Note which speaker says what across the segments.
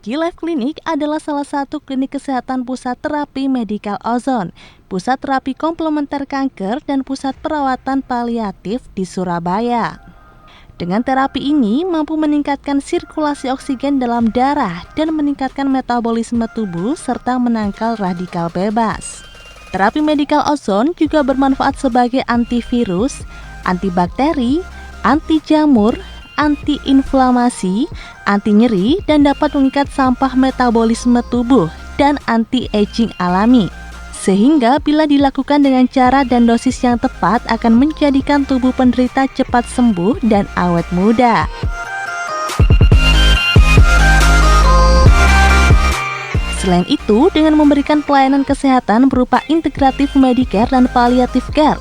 Speaker 1: Q-Life Clinic adalah salah satu klinik kesehatan pusat terapi medikal ozon, pusat terapi komplementer kanker, dan pusat perawatan paliatif di Surabaya. Dengan terapi ini mampu meningkatkan sirkulasi oksigen dalam darah dan meningkatkan metabolisme tubuh serta menangkal radikal bebas. Terapi medikal ozon juga bermanfaat sebagai antivirus, antibakteri, anti jamur, anti-inflamasi, anti-nyeri, dan dapat mengikat sampah metabolisme tubuh dan anti-aging alami. Sehingga bila dilakukan dengan cara dan dosis yang tepat akan menjadikan tubuh penderita cepat sembuh dan awet muda. Selain itu, dengan memberikan pelayanan kesehatan berupa integratif Medicare dan palliative care,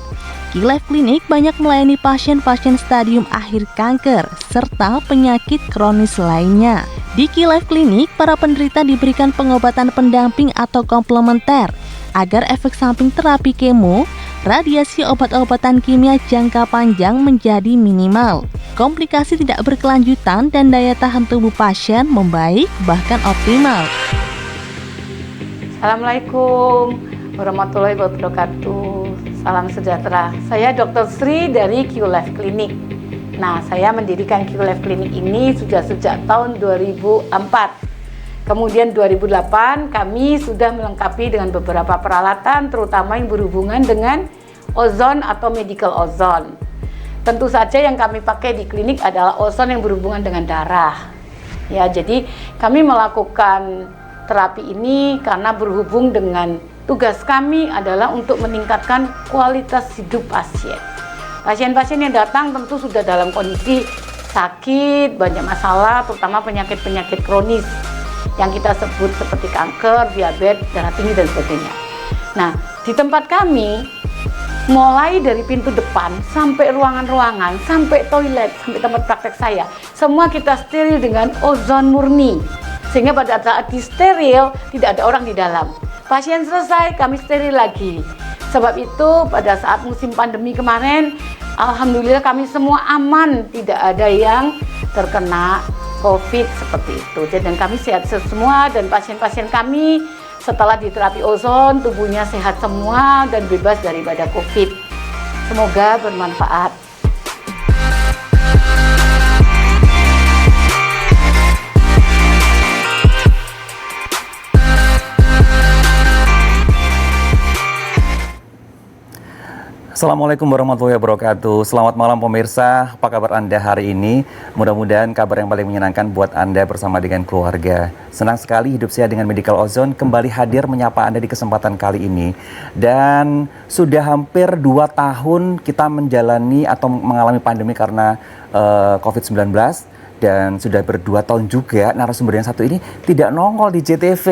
Speaker 1: Q-Life Clinic banyak melayani pasien-pasien stadium akhir kanker serta penyakit kronis lainnya. Di Q-Life Clinic, para penderita diberikan pengobatan pendamping atau komplementer agar efek samping terapi kemo, radiasi, obat-obatan kimia jangka panjang menjadi minimal. Komplikasi tidak berkelanjutan dan daya tahan tubuh pasien membaik bahkan optimal.
Speaker 2: Assalamualaikum warahmatullahi wabarakatuh. Salam sejahtera. Saya Dr. Sri dari Q-Life Clinic. Nah, saya mendirikan Q-Life Clinic ini sudah sejak tahun 2004. Kemudian 2008 kami sudah melengkapi dengan beberapa peralatan, terutama yang berhubungan dengan ozon atau medical ozon. Tentu saja yang kami pakai di klinik adalah ozon yang berhubungan dengan darah. Ya, jadi kami melakukan terapi ini karena berhubung dengan tugas kami adalah untuk meningkatkan kualitas hidup pasien. Pasien-pasien yang datang tentu sudah dalam kondisi sakit, banyak masalah, terutama penyakit-penyakit kronis yang kita sebut seperti kanker, diabetes, darah tinggi, dan sebagainya. Nah, di tempat kami, mulai dari pintu depan, sampai ruangan-ruangan, sampai toilet, sampai tempat praktek saya, semua kita steril dengan ozon murni. Sehingga pada saat di steril, tidak ada orang di dalam. Pasien selesai, kami steril lagi. Sebab itu pada saat musim pandemi kemarin, alhamdulillah kami semua aman, tidak ada yang terkena COVID seperti itu. Dan kami sehat semua, dan pasien-pasien kami setelah diterapi ozon, tubuhnya sehat semua dan bebas daripada COVID. Semoga bermanfaat.
Speaker 3: Assalamualaikum warahmatullahi wabarakatuh. Selamat malam pemirsa, apa kabar Anda hari ini? Mudah-mudahan kabar yang paling menyenangkan buat Anda bersama dengan keluarga. Senang sekali Hidup Sehat dengan Medical Ozon kembali hadir menyapa Anda di kesempatan kali ini. Dan sudah hampir 2 tahun kita menjalani atau mengalami pandemi karena COVID-19. Dan sudah ber2 tahun juga narasumber yang satu ini tidak nongol di JTV.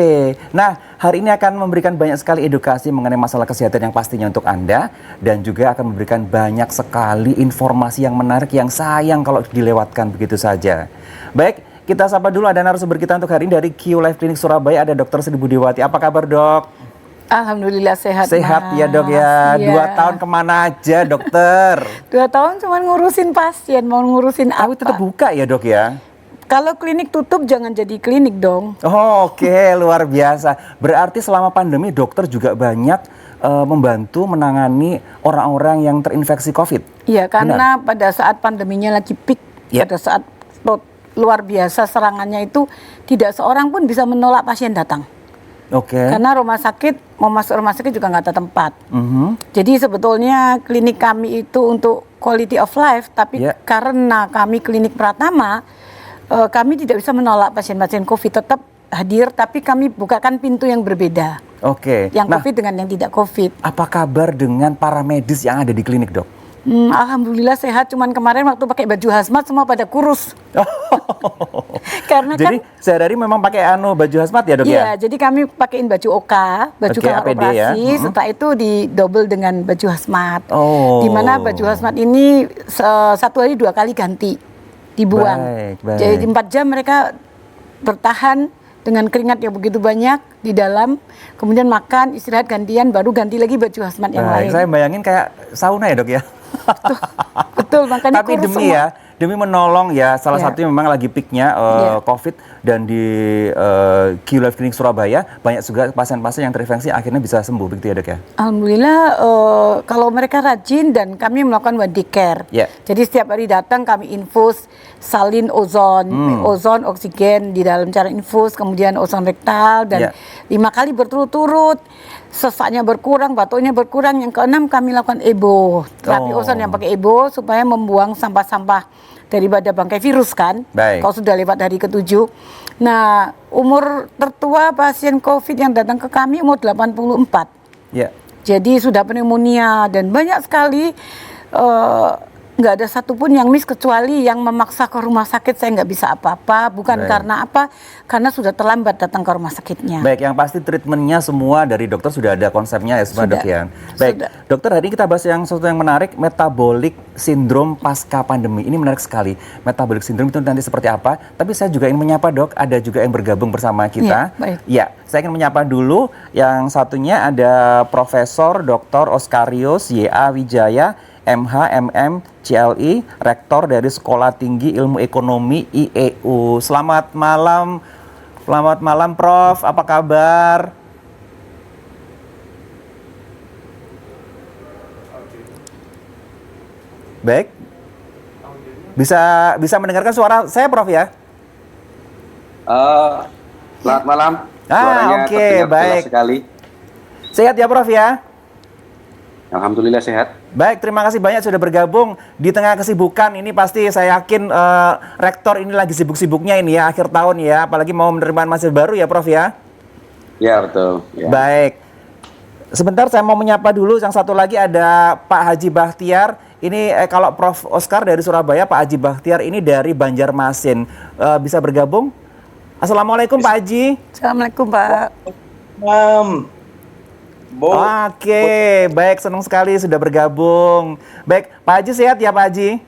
Speaker 3: Nah, hari ini akan memberikan banyak sekali edukasi mengenai masalah kesehatan yang pastinya untuk Anda. Dan juga akan memberikan banyak sekali informasi yang menarik yang sayang kalau dilewatkan begitu saja. Baik, kita sapa dulu ada narasumber kita untuk hari ini dari Q-Life Clinic Surabaya, ada Dr. Sri Budiwati. Apa kabar, Dok?
Speaker 2: Alhamdulillah sehat.
Speaker 3: Sehat ya, Dok ya. 2 tahun kemana aja, Dokter?
Speaker 2: 2 tahun cuma ngurusin pasien, mau ngurusin apa?
Speaker 3: Tapi tetap buka ya, Dok ya?
Speaker 2: Kalau klinik tutup jangan jadi klinik dong.
Speaker 3: Oh, oke, luar biasa. Berarti selama pandemi dokter juga banyak membantu menangani orang-orang yang terinfeksi COVID.
Speaker 2: Iya, karena pada saat pandeminya lagi peak, pada saat luar biasa serangannya itu tidak seorang pun bisa menolak pasien datang.
Speaker 3: Oke.
Speaker 2: Karena mau masuk rumah sakit juga nggak ada tempat. Jadi sebetulnya klinik kami itu untuk quality of life, tapi karena kami klinik Pratama, kami tidak bisa menolak pasien-pasien COVID, tetap hadir, tapi kami bukakan pintu yang berbeda.
Speaker 3: Oke.
Speaker 2: Yang COVID dengan yang tidak COVID.
Speaker 3: Apa kabar dengan para medis yang ada di klinik, Dok?
Speaker 2: Alhamdulillah sehat, cuman kemarin waktu pakai baju hazmat semua pada kurus. Karena
Speaker 3: jadi sehari-hari memang pakai baju hazmat ya, Dok?
Speaker 2: Iya, jadi kami pakaiin baju OK, baju kamar operasi, setelah itu di double dengan baju hazmat. Di mana baju hazmat ini 1 hari 2 kali ganti, dibuang.
Speaker 3: Baik.
Speaker 2: Jadi 4 jam mereka bertahan dengan keringat yang begitu banyak di dalam, kemudian makan, istirahat gantian, baru ganti lagi baju hazmat yang lain.
Speaker 3: Saya bayangin kayak sauna ya, Dok ya?
Speaker 2: Betul, makanya
Speaker 3: tapi
Speaker 2: kurus
Speaker 3: demi
Speaker 2: semua.
Speaker 3: demi menolong ya salah satunya memang lagi peaknya COVID dan di QLife Clinic Surabaya banyak juga pasien-pasien yang terinfeksi akhirnya bisa sembuh begitu ya dok ya?
Speaker 2: Alhamdulillah kalau mereka rajin dan kami melakukan one day care. Jadi setiap hari datang kami infus salin ozon, ozon oksigen di dalam cara infus, kemudian ozon rektal dan 5 kali berturut-turut. Sesaknya berkurang, batuknya berkurang. Yang keenam kami lakukan EBO, terapi ozon yang pakai EBO supaya membuang sampah-sampah daripada bangkai virus kan. Kalau sudah lewat hari ke-7. Nah, umur tertua pasien COVID yang datang ke kami umur 84. Jadi sudah pneumonia dan banyak sekali nggak ada satupun yang miss kecuali yang memaksa ke rumah sakit. Saya nggak bisa apa-apa, bukan karena apa, karena sudah terlambat datang ke rumah sakitnya.
Speaker 3: Baik, yang pasti treatmentnya semua dari dokter sudah ada konsepnya ya semua dok ya. Baik, dokter hari ini kita bahas yang sesuatu yang menarik, metabolic syndrome pasca pandemi. Ini menarik sekali. Metabolic syndrome itu nanti seperti apa? Tapi saya juga ingin menyapa dok, ada juga yang bergabung bersama kita. Ya, saya ingin menyapa dulu. Yang satunya ada Profesor Dr. Oskarius Y.A. Wijaya, MH, MM, CLI, Rektor dari Sekolah Tinggi Ilmu Ekonomi IEU. Selamat malam Prof, apa kabar? Baik, bisa mendengarkan suara saya Prof ya?
Speaker 4: Selamat malam. Suaranya
Speaker 3: baik
Speaker 4: sekali.
Speaker 3: Sehat ya Prof ya?
Speaker 4: Alhamdulillah sehat.
Speaker 3: Baik, terima kasih banyak sudah bergabung di tengah kesibukan ini. Pasti saya yakin rektor ini lagi sibuk-sibuknya ini ya akhir tahun ya, apalagi mau menerima mahasiswa baru ya Prof ya.
Speaker 4: Ya betul. Ya.
Speaker 3: Baik, sebentar saya mau menyapa dulu. Yang satu lagi ada Pak Haji Bahtiar. Ini kalau Prof Oskar dari Surabaya, Pak Haji Bahtiar ini dari Banjarmasin. Bisa bergabung? Assalamualaikum Pak Haji.
Speaker 2: Assalamualaikum Pak.
Speaker 3: Oke, baik, senang sekali sudah bergabung. Baik, Pak Haji sehat ya Pak Haji?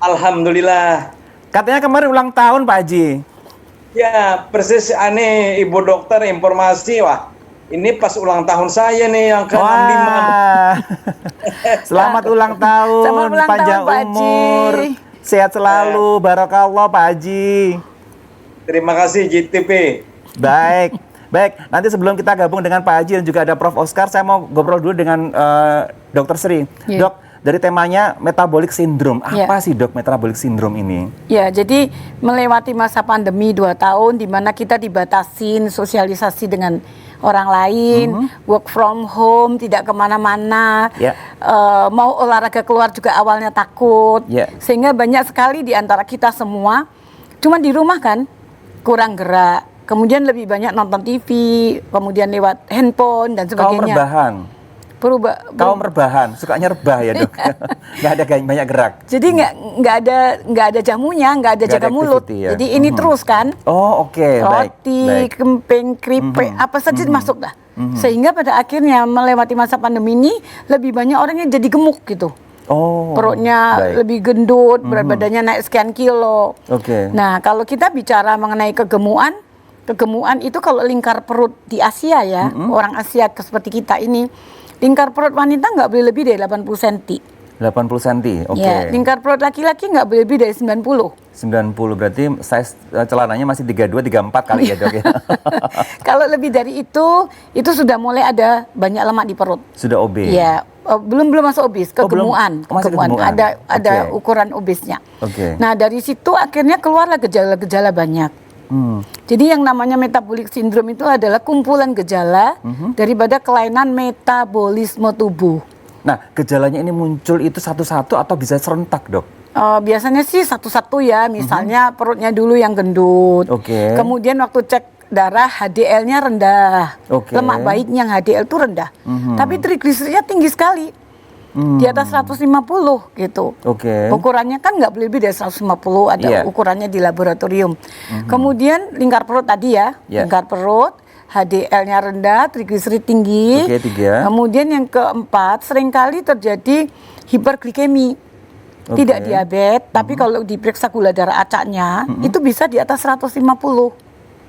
Speaker 5: Alhamdulillah.
Speaker 3: Katanya kemarin ulang tahun Pak Haji.
Speaker 5: Ya, persis aneh Ibu Dokter informasi, wah ini pas ulang tahun saya nih yang ke-65.
Speaker 3: Selamat ulang tahun, panjang umur, sehat selalu, barakallah Pak Haji.
Speaker 5: Terima kasih JTP.
Speaker 3: Baik, nanti sebelum kita gabung dengan Pak Haji dan juga ada Prof Oskar, saya mau ngobrol dulu dengan Dr. Sri. Dok, dari temanya metabolic syndrome, apa sih dok metabolic syndrome ini?
Speaker 2: Ya, jadi melewati masa pandemi 2 tahun di mana kita dibatasin sosialisasi dengan orang lain, work from home, tidak kemana-mana, mau olahraga keluar juga awalnya takut, sehingga banyak sekali di antara kita semua cuma di rumah kan, kurang gerak. Kemudian lebih banyak nonton TV, kemudian lewat handphone dan sebagainya.
Speaker 3: Kaum rebahan, sukanya rebah ya dok. Nggak ada banyak gerak.
Speaker 2: Jadi nggak ada jamunya, nggak ada jaga mulut. Jadi ini terus kan. Roti, kemping, keripik, apa saja masuk dah. Sehingga pada akhirnya melewati masa pandemi ini lebih banyak orang yang jadi gemuk gitu. Perutnya lebih gendut, berat badannya naik sekian kilo. Nah kalau kita bicara mengenai kegemukan itu kalau lingkar perut di Asia ya, orang Asia seperti kita ini, lingkar perut wanita nggak boleh lebih dari 80 cm.
Speaker 3: 80 cm,
Speaker 2: Ya, lingkar perut laki-laki nggak boleh lebih dari 90.
Speaker 3: 90 berarti size celananya masih 32, 34 kali ya dok ya.
Speaker 2: Kalau lebih dari itu sudah mulai ada banyak lemak di perut.
Speaker 3: Sudah obes.
Speaker 2: Ya, belum masuk obes, kegemukan. Ada ukuran obesnya. Nah dari situ akhirnya keluarlah gejala-gejala banyak. Jadi yang namanya metabolic syndrome itu adalah kumpulan gejala daripada kelainan metabolisme tubuh.
Speaker 3: Nah, gejalanya ini muncul itu satu-satu atau bisa serentak, dok?
Speaker 2: Biasanya sih satu-satu ya, misalnya perutnya dulu yang gendut. Kemudian waktu cek darah HDL-nya rendah. Lemak baiknya yang HDL itu rendah. Tapi trigliseridnya tinggi sekali. Di atas 150 gitu. Ukurannya kan nggak boleh lebih dari 150, ada ukurannya di laboratorium. Kemudian lingkar perut tadi ya, lingkar perut, HDL-nya rendah, trigliserid tinggi. Kemudian yang keempat, seringkali terjadi hiperglikemi. Tidak diabetes, tapi kalau diperiksa gula darah acaknya, itu bisa di atas 150.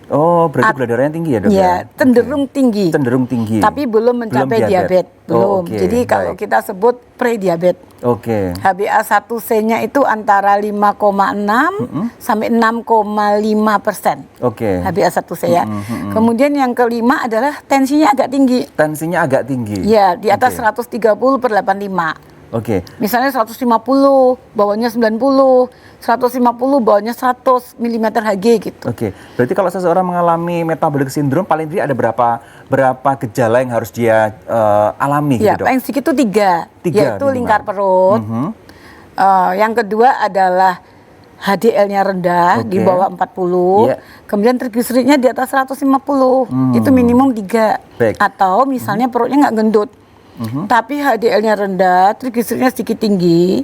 Speaker 3: Oh, berarti gula darahnya tinggi ya dok?
Speaker 2: Ya, cenderung tinggi.
Speaker 3: Cenderung tinggi.
Speaker 2: Tapi belum mencapai diabetes. Belum. Jadi kalau kita sebut pre-diabetes.
Speaker 3: Oke.
Speaker 2: HbA1c-nya itu antara 5,6 sampai 6,5%.
Speaker 3: Oke.
Speaker 2: HbA1c ya. Kemudian yang kelima adalah tensinya agak tinggi.
Speaker 3: Tensinya agak tinggi.
Speaker 2: Ya, di atas
Speaker 3: Oke.
Speaker 2: 130/85.
Speaker 3: Oke.
Speaker 2: Misalnya 150, bawahnya 90, 150, bawahnya 100 mm Hg gitu.
Speaker 3: Oke. Berarti kalau seseorang mengalami metabolic syndrome paling tidak ada berapa gejala yang harus dia alami
Speaker 2: Ya,
Speaker 3: gitu, Dok?
Speaker 2: paling sedikit itu tiga yaitu
Speaker 3: minimal.
Speaker 2: lingkar perut. Yang kedua adalah HDL-nya rendah di
Speaker 3: Oke.
Speaker 2: bawah 40,
Speaker 3: Iya.
Speaker 2: kemudian triglyceridnya di atas 150, itu minimum 3.
Speaker 3: Baik.
Speaker 2: Atau misalnya perutnya nggak gendut, tapi HDL-nya rendah, triglyceridnya sedikit tinggi,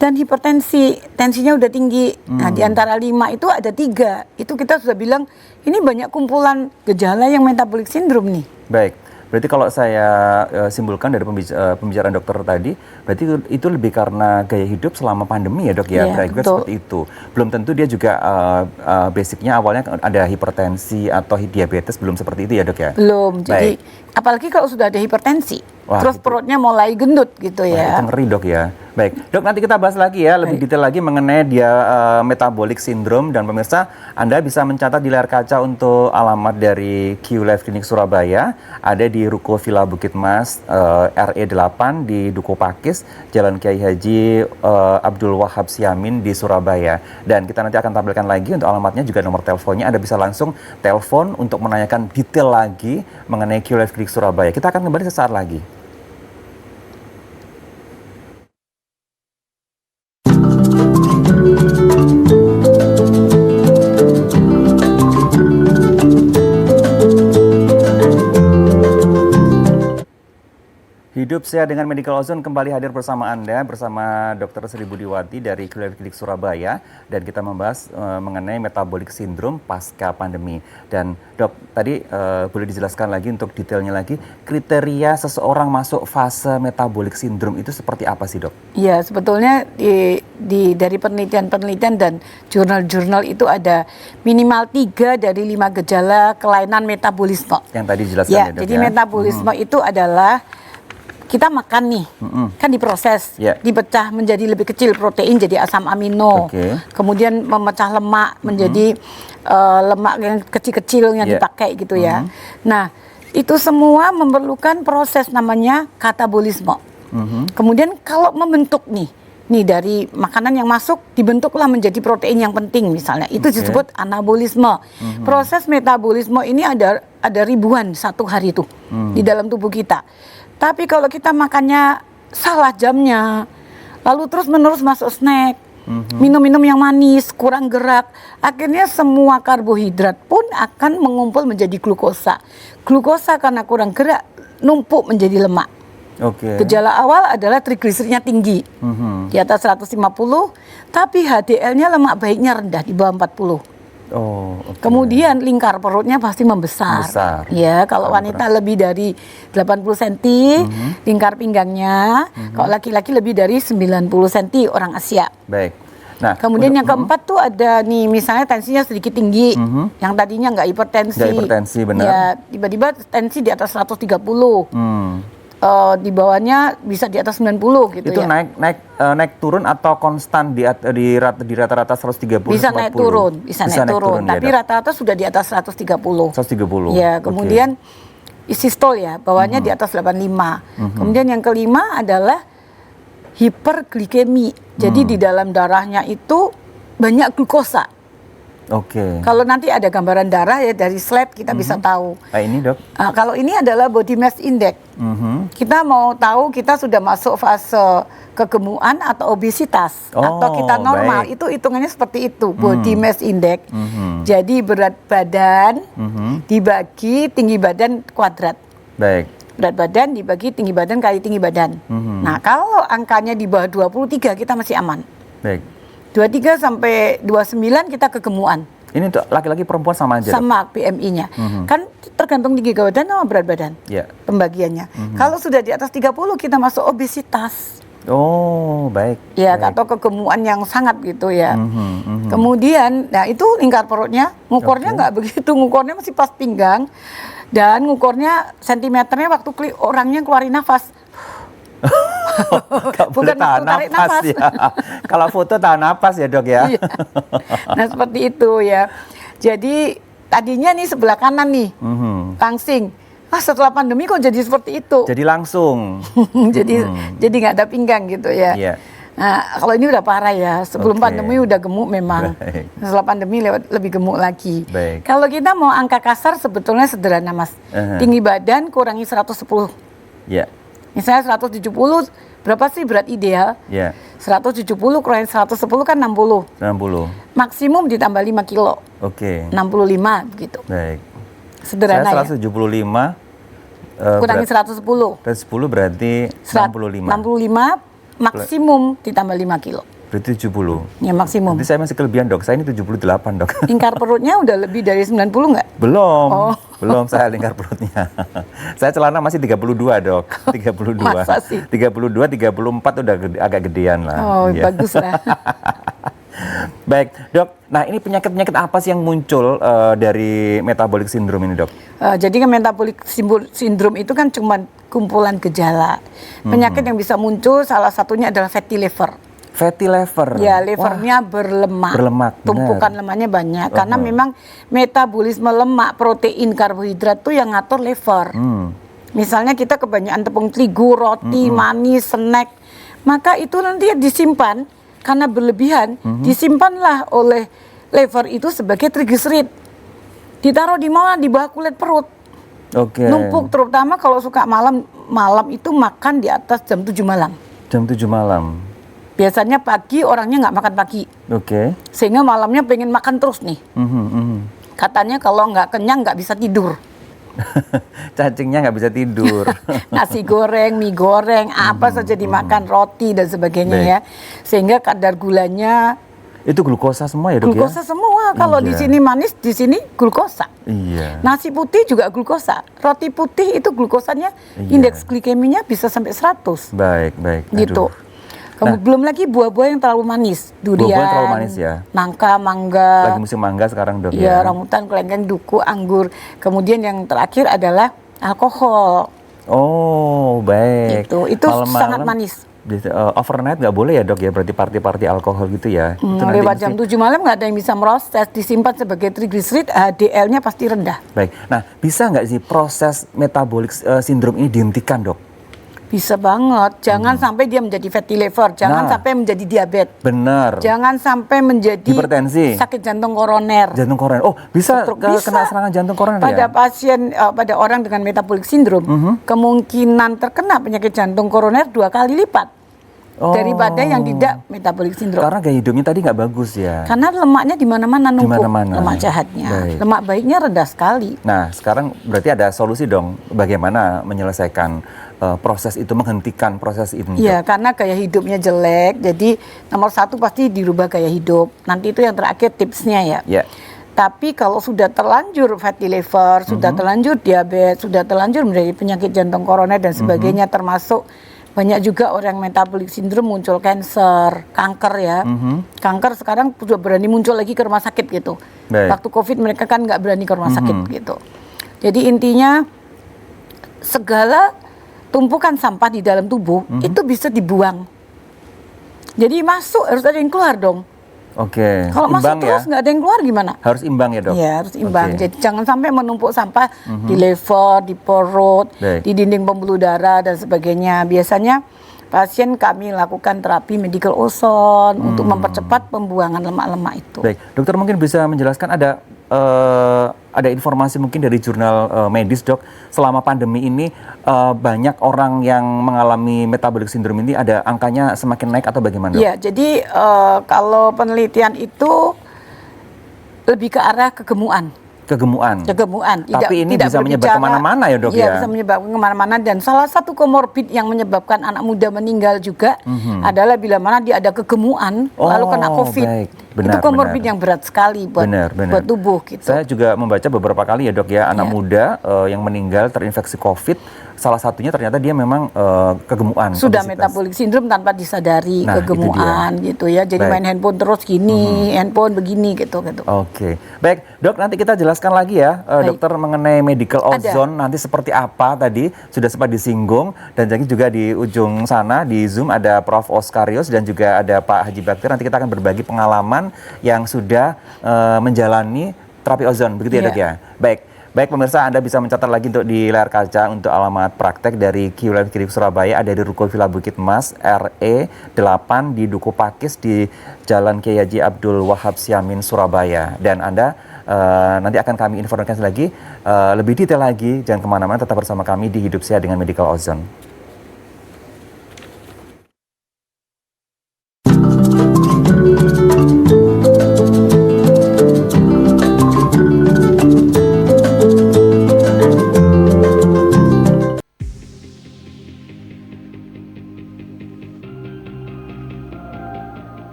Speaker 2: dan hipertensi, tensinya udah tinggi. Nah, di antara 5 itu ada 3, itu kita sudah bilang ini banyak kumpulan gejala yang metabolic syndrome nih.
Speaker 3: Baik. Berarti kalau saya simpulkan dari pembicaraan dokter tadi, berarti itu lebih karena gaya hidup selama pandemi ya, Dok ya,
Speaker 2: Iya,
Speaker 3: berakibat
Speaker 2: betul.
Speaker 3: seperti itu. Belum tentu dia juga basicnya awalnya ada hipertensi atau diabetes, belum seperti itu ya, Dok ya?
Speaker 2: Belum. Jadi
Speaker 3: Baik.
Speaker 2: apalagi kalau sudah ada hipertensi,
Speaker 3: Wah,
Speaker 2: terus
Speaker 3: itu-
Speaker 2: perutnya mulai gendut gitu
Speaker 3: Wah,
Speaker 2: ya.
Speaker 3: itu ngeri, Dok ya. Baik, Dok, nanti kita bahas lagi ya, lebih detail lagi mengenai dia metabolic syndrome. Dan pemirsa, Anda bisa mencatat di layar kaca untuk alamat dari QLife Clinic Surabaya. Ada di Ruko Villa Bukit Mas, RE8 di Duku Pakis, Jalan Kiai Haji Abdul Wahab Siamin di Surabaya. Dan kita nanti akan tampilkan lagi untuk alamatnya, juga nomor teleponnya. Anda bisa langsung telepon untuk menanyakan detail lagi mengenai QLife Clinic Surabaya. Kita akan kembali sesaat lagi. Hidup Sehat dengan Medical Ozone kembali hadir bersama Anda, bersama Dr. Sri Budiwati dari QLife Clinic Surabaya, dan kita membahas mengenai metabolic syndrome pasca pandemi. Dan Dok, tadi boleh dijelaskan lagi untuk detailnya lagi, kriteria seseorang masuk fase metabolic syndrome itu seperti apa sih, Dok?
Speaker 2: Iya, sebetulnya dari penelitian-penelitian dan jurnal-jurnal itu ada minimal 3 dari 5 gejala kelainan metabolisme.
Speaker 3: Yang tadi dijelaskan
Speaker 2: Ya,
Speaker 3: ya, Dok,
Speaker 2: jadi
Speaker 3: ya?
Speaker 2: metabolisme itu adalah kita makan nih, kan diproses,
Speaker 3: Ya.
Speaker 2: dipecah menjadi lebih kecil protein jadi asam amino,
Speaker 3: Oke.
Speaker 2: kemudian memecah lemak menjadi lemak yang kecil-kecil yang
Speaker 3: Ya.
Speaker 2: dipakai gitu ya. Nah, itu semua memerlukan proses namanya katabolisme. Kemudian kalau membentuk nih dari makanan yang masuk dibentuklah menjadi protein yang penting misalnya, itu
Speaker 3: Oke.
Speaker 2: disebut anabolisme. Proses metabolisme ini ada ribuan satu hari itu di dalam tubuh kita. Tapi kalau kita makannya salah jamnya, lalu terus-menerus masuk snack, minum-minum yang manis, kurang gerak, akhirnya semua karbohidrat pun akan mengumpul menjadi glukosa. Glukosa karena kurang gerak numpuk menjadi lemak.
Speaker 3: Oke.
Speaker 2: Gejala awal adalah trigliseridnya tinggi, di atas 150, tapi HDL-nya lemak baiknya rendah di bawah 40.
Speaker 3: Oh, oke.
Speaker 2: Kemudian lingkar perutnya pasti membesar.
Speaker 3: Membesar.
Speaker 2: Ya, kalau wanita lebih dari 80 cm, lingkar pinggangnya, kalau laki-laki lebih dari 90 cm orang Asia.
Speaker 3: Baik. Nah,
Speaker 2: Kemudian yang keempat tuh ada nih, misalnya tensinya sedikit tinggi, yang tadinya nggak hipertensi.
Speaker 3: Nggak hipertensi, benar.
Speaker 2: Ya, tiba-tiba tensi di atas 130. Di bawahnya bisa di atas 90 gitu
Speaker 3: itu
Speaker 2: ya.
Speaker 3: naik turun atau konstan di rata-rata 130
Speaker 2: Bisa
Speaker 3: 140?
Speaker 2: naik turun, bisa naik turun.
Speaker 3: ya,
Speaker 2: Tapi
Speaker 3: Dok?
Speaker 2: rata-rata sudah di atas 130.
Speaker 3: 130.
Speaker 2: Ya,
Speaker 3: Oke.
Speaker 2: kemudian sistol ya, bawahnya di atas 85. Kemudian yang kelima adalah hiperglikemi. Jadi di dalam darahnya itu banyak glukosa.
Speaker 3: Oke.
Speaker 2: Kalau nanti ada gambaran darah ya dari slide kita bisa tahu.
Speaker 3: Nah, ini, Dok.
Speaker 2: Kalau ini adalah body mass index. Kita mau tahu kita sudah masuk fase kegemukan atau obesitas, atau kita normal.
Speaker 3: Baik.
Speaker 2: Itu hitungannya seperti itu, body mass index. Jadi berat badan dibagi tinggi badan kuadrat.
Speaker 3: Baik.
Speaker 2: Berat badan dibagi tinggi badan kali tinggi badan. Nah, kalau angkanya di bawah 23 kita masih aman.
Speaker 3: Baik.
Speaker 2: 23 sampai 29 kita kegemukan.
Speaker 3: Ini untuk laki-laki perempuan sama aja, Dok?
Speaker 2: Sama BMI-nya. Kan tergantung tinggi badan sama berat badan.
Speaker 3: Ya.
Speaker 2: Pembagiannya. Kalau sudah di atas 30 kita masuk obesitas.
Speaker 3: Oh, baik.
Speaker 2: Ya,
Speaker 3: Baik.
Speaker 2: atau kegemukan yang sangat gitu ya. Kemudian, nah itu lingkar perutnya, ngukurnya nggak begitu, ngukurnya masih pas pinggang. Dan ngukurnya sentimeternya waktu orangnya keluarin nafas.
Speaker 3: Nggak boleh
Speaker 2: Bukan
Speaker 3: tahan
Speaker 2: waktu tarik
Speaker 3: napas
Speaker 2: nafas.
Speaker 3: ya. Kalau foto tahan napas ya dok ya.
Speaker 2: Iya. Nah seperti itu ya. Jadi tadinya nih sebelah kanan nih, langsing. Setelah pandemi kok jadi seperti itu.
Speaker 3: Jadi langsung.
Speaker 2: jadi nggak ada pinggang gitu ya.
Speaker 3: Iya.
Speaker 2: Nah, kalau ini udah parah ya. Sebelum
Speaker 3: Oke.
Speaker 2: pandemi udah gemuk memang.
Speaker 3: Baik.
Speaker 2: Setelah pandemi lebih gemuk lagi.
Speaker 3: Baik.
Speaker 2: Kalau kita mau angka kasar sebetulnya sederhana Mas. Tinggi badan kurangi 110.
Speaker 3: Ya.
Speaker 2: Misalnya 170, berapa sih berat ideal?
Speaker 3: Ya.
Speaker 2: 170 kurangi 110 kan 60.
Speaker 3: 60.
Speaker 2: Maksimum ditambah 5 kilo.
Speaker 3: Oke.
Speaker 2: 65 begitu.
Speaker 3: Baik.
Speaker 2: Sederhana
Speaker 3: Saya
Speaker 2: ya.
Speaker 3: 175.
Speaker 2: Kurangi 110.
Speaker 3: 110 berarti 65.
Speaker 2: 65 maksimum ditambah 5 kilo.
Speaker 3: Berarti 70.
Speaker 2: Ya maksimum.
Speaker 3: Nanti saya masih kelebihan dok. Saya ini 78 dok.
Speaker 2: Lingkar perutnya udah lebih dari 90 nggak?
Speaker 3: Belum.
Speaker 2: Oh.
Speaker 3: Belum saya lingkar perutnya. Saya celana masih 32 dok. 32.
Speaker 2: Masa sih?
Speaker 3: 32, 34 udah agak gedean lah.
Speaker 2: Oh
Speaker 3: Iya.
Speaker 2: bagus lah.
Speaker 3: Baik dok. Nah ini penyakit-penyakit apa sih yang muncul dari metabolic syndrome ini dok?
Speaker 2: Jadi kan metabolic syndrome itu kan cuma kumpulan gejala. Penyakit yang bisa muncul salah satunya adalah fatty liver.
Speaker 3: Fatty liver.
Speaker 2: Ya, livernya berlemak.
Speaker 3: Berlemak, benar.
Speaker 2: Tumpukan lemaknya banyak. Karena memang metabolisme lemak, protein, karbohidrat itu yang ngatur liver. Misalnya kita kebanyakan tepung terigu, roti, manis, snack. Maka itu nanti disimpan, karena berlebihan, disimpanlah oleh liver itu sebagai triglycerid. Ditaruh di mana? Di bawah kulit perut.
Speaker 3: Oke.
Speaker 2: Numpuk, terutama kalau suka malam itu makan di atas jam 7 malam.
Speaker 3: Jam 7 malam.
Speaker 2: Biasanya pagi orangnya nggak makan pagi.
Speaker 3: Oke.
Speaker 2: Sehingga malamnya pengen makan terus nih. Katanya kalau nggak kenyang nggak bisa tidur.
Speaker 3: Cacingnya nggak bisa tidur.
Speaker 2: Nasi goreng, mie goreng, apa saja dimakan, roti dan sebagainya
Speaker 3: Baik.
Speaker 2: ya. Sehingga kadar gulanya
Speaker 3: Itu glukosa semua ya dok
Speaker 2: glukosa
Speaker 3: ya?
Speaker 2: semua. Kalau di
Speaker 3: Iya.
Speaker 2: sini manis, di sini glukosa.
Speaker 3: Iya.
Speaker 2: Nasi putih juga glukosa. Roti putih itu glukosanya
Speaker 3: Iya.
Speaker 2: indeks glikeminya bisa sampai 100.
Speaker 3: Baik, baik.
Speaker 2: Gitu.
Speaker 3: Aduh.
Speaker 2: Belum lagi buah-buah yang terlalu manis, durian,
Speaker 3: Buah-buah yang terlalu manis ya?
Speaker 2: nangka, mangga,
Speaker 3: Lagi musim mangga sekarang dok
Speaker 2: ya,
Speaker 3: ya?
Speaker 2: rambutan, kelengkeng, duku, anggur. Kemudian yang terakhir adalah alkohol.
Speaker 3: Oh, baik.
Speaker 2: Itu sangat manis.
Speaker 3: Overnight nggak boleh ya dok ya? Berarti party-party alkohol gitu ya? Itu nanti
Speaker 2: Lewat
Speaker 3: mesti-
Speaker 2: jam 7 malam nggak ada yang bisa meroses, disimpan sebagai triglycerid, HDL-nya pasti rendah.
Speaker 3: Baik. Nah, bisa nggak sih proses metabolic syndrome ini dihentikan dok?
Speaker 2: Bisa banget. Jangan sampai dia menjadi fatty liver, jangan
Speaker 3: Nah.
Speaker 2: sampai menjadi diabetes,
Speaker 3: Benar.
Speaker 2: jangan sampai menjadi
Speaker 3: Hipertensi.
Speaker 2: sakit jantung koroner.
Speaker 3: Jantung koroner. Oh, bisa
Speaker 2: Stroke.
Speaker 3: kena serangan jantung koroner
Speaker 2: Pada
Speaker 3: ya?
Speaker 2: pasien, pada orang dengan metabolic syndrome, kemungkinan terkena penyakit jantung koroner 2 kali lipat daripada yang tidak metabolic syndrome.
Speaker 3: Karena gaya hidupnya tadi nggak bagus ya?
Speaker 2: Karena lemaknya di mana-mana numpuk,
Speaker 3: mana-mana.
Speaker 2: lemak jahatnya.
Speaker 3: Baik.
Speaker 2: Lemak baiknya rendah sekali.
Speaker 3: Nah, sekarang berarti ada solusi dong bagaimana menyelesaikan proses itu, menghentikan proses ini.
Speaker 2: Iya, karena gaya hidupnya jelek. Jadi nomor 1 pasti dirubah gaya hidup. Nanti itu yang terakhir tipsnya ya.
Speaker 3: Ya.
Speaker 2: Tapi kalau sudah terlanjur fatty liver, sudah terlanjur diabetes, sudah terlanjur menjadi penyakit jantung koroner dan sebagainya, termasuk banyak juga orang metabolic syndrome muncul kanker, kanker ya. Kanker sekarang sudah berani muncul lagi ke rumah sakit gitu.
Speaker 3: Baik.
Speaker 2: Waktu COVID mereka kan nggak berani ke rumah sakit gitu. Jadi intinya segala tumpukan sampah di dalam tubuh itu bisa dibuang. Jadi masuk harus ada yang keluar dong.
Speaker 3: Oke.
Speaker 2: Kalau masuk
Speaker 3: Imbang
Speaker 2: terus
Speaker 3: ya?
Speaker 2: nggak ada yang keluar gimana?
Speaker 3: Harus imbang ya dok?
Speaker 2: Iya harus imbang.
Speaker 3: Oke.
Speaker 2: Jadi jangan sampai menumpuk sampah di lever, di perut,
Speaker 3: Baik.
Speaker 2: di dinding pembuluh darah dan sebagainya. Biasanya pasien kami lakukan terapi medical ozone untuk mempercepat pembuangan lemak-lemak itu.
Speaker 3: Baik, dokter mungkin bisa menjelaskan ada informasi mungkin dari jurnal medis dok, selama pandemi ini banyak orang yang mengalami metabolic syndrome ini ada angkanya semakin naik atau bagaimana dok?
Speaker 2: Iya, jadi kalau penelitian itu lebih ke arah kegemukan.
Speaker 3: Kegemukan. Tapi ini
Speaker 2: tidak
Speaker 3: bisa menyebar
Speaker 2: berbicara-
Speaker 3: kemana-mana ya dok
Speaker 2: iya,
Speaker 3: ya?
Speaker 2: bisa menyebabkan kemana-mana dan salah satu komorbid yang menyebabkan anak muda meninggal juga adalah bila mana dia ada kegemukan lalu kena COVID.
Speaker 3: Baik. Benar,
Speaker 2: itu komorbid
Speaker 3: benar.
Speaker 2: yang berat sekali buat buat tubuh gitu.
Speaker 3: Saya juga membaca beberapa kali ya dok ya, anak muda yang meninggal terinfeksi COVID, salah satunya ternyata dia memang kegemukan.
Speaker 2: Sudah
Speaker 3: obesitas.
Speaker 2: metabolic syndrome tanpa disadari,
Speaker 3: Nah,
Speaker 2: kegemukan gitu ya. Jadi main handphone terus gini, handphone begini gitu.
Speaker 3: Oke, baik dok, nanti kita jelaskan lagi ya dokter mengenai medical ozone nanti seperti apa tadi sudah sempat disinggung, dan jadi juga di ujung sana di Zoom ada Prof. Oskarius dan juga ada Pak Haji Baktir. Nanti kita akan berbagi pengalaman yang sudah menjalani terapi ozon, begitu ya dok ya. Baik pemirsa, Anda bisa mencatat lagi untuk di layar kaca untuk alamat praktek dari QLife Klinik Surabaya, ada di Ruko Villa Bukit Mas RE 8 di Duku Pakis di Jalan Kiai Haji Abdul Wahab Siamin Surabaya. Dan Anda nanti akan kami informasikan lagi lebih detail lagi, jangan kemana-mana, tetap bersama kami di Hidup Sehat dengan Medical Ozone.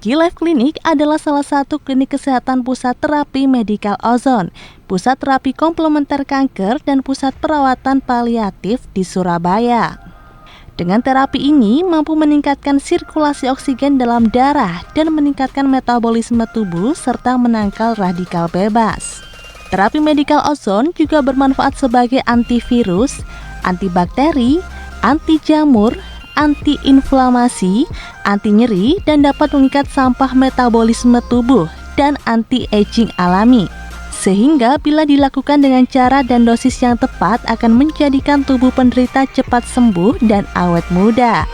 Speaker 1: QLife Klinik adalah salah satu klinik kesehatan pusat terapi medical ozon, pusat terapi komplementer kanker, dan pusat perawatan paliatif di Surabaya. Dengan terapi ini mampu meningkatkan sirkulasi oksigen dalam darah dan meningkatkan metabolisme tubuh serta menangkal radikal bebas. Terapi medical ozon juga bermanfaat sebagai antivirus, antibakteri, anti jamur, anti-inflamasi, anti nyeri, dan dapat mengikat sampah metabolisme tubuh dan anti-aging alami. Sehingga bila dilakukan dengan cara dan dosis yang tepat akan menjadikan tubuh penderita cepat sembuh dan awet muda.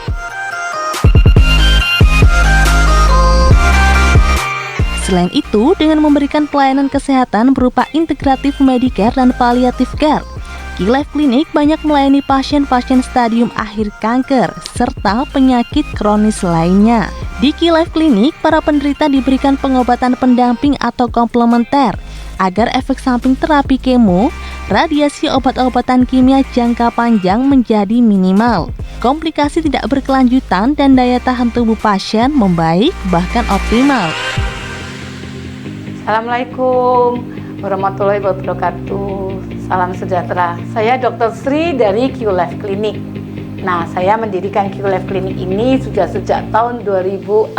Speaker 1: Selain itu, dengan memberikan pelayanan kesehatan berupa integratif Medicare dan palliative care, QLife Klinik banyak melayani pasien-pasien stadium akhir kanker serta penyakit kronis lainnya. Di QLife Klinik, para penderita diberikan pengobatan pendamping atau komplementer agar efek samping terapi kemo, radiasi, obat-obatan kimia jangka panjang menjadi minimal. Komplikasi tidak berkelanjutan dan daya tahan tubuh pasien membaik bahkan optimal.
Speaker 2: Assalamualaikum warahmatullahi wabarakatuh. Salam sejahtera. Saya Dr. Sri dari QLife Klinik. Nah, saya mendirikan QLife Klinik ini sudah sejak tahun 2004.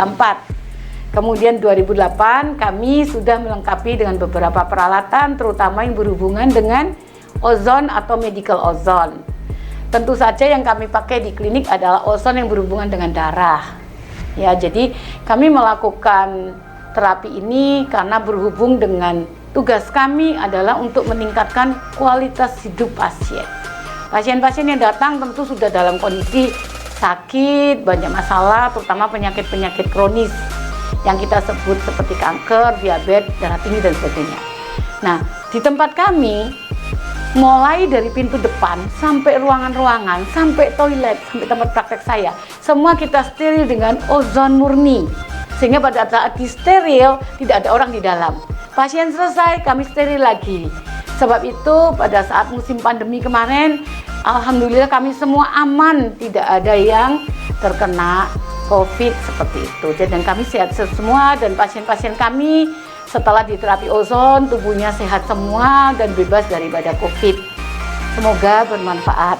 Speaker 2: Kemudian 2008 kami sudah melengkapi dengan beberapa peralatan, terutama yang berhubungan dengan ozon atau medical ozon. Tentu saja yang kami pakai di klinik adalah ozon yang berhubungan dengan darah. Ya, jadi kami melakukan terapi ini karena berhubung dengan tugas kami adalah untuk meningkatkan kualitas hidup pasien. Pasien-pasien yang datang tentu sudah dalam kondisi sakit, banyak masalah, terutama penyakit-penyakit kronis yang kita sebut seperti kanker, diabetes, darah tinggi, dan sebagainya. Nah, di tempat kami, mulai dari pintu depan, sampai ruangan-ruangan, sampai toilet, sampai tempat praktek saya, semua kita steril dengan ozon murni. Sehingga pada saat di steril, tidak ada orang di dalam. Pasien selesai, kami steril lagi. Sebab itu pada saat musim pandemi kemarin, alhamdulillah kami semua aman, tidak ada yang terkena COVID seperti itu. Dan kami sehat semua, dan pasien-pasien kami setelah diterapi ozon, tubuhnya sehat semua dan bebas daripada COVID. Semoga bermanfaat.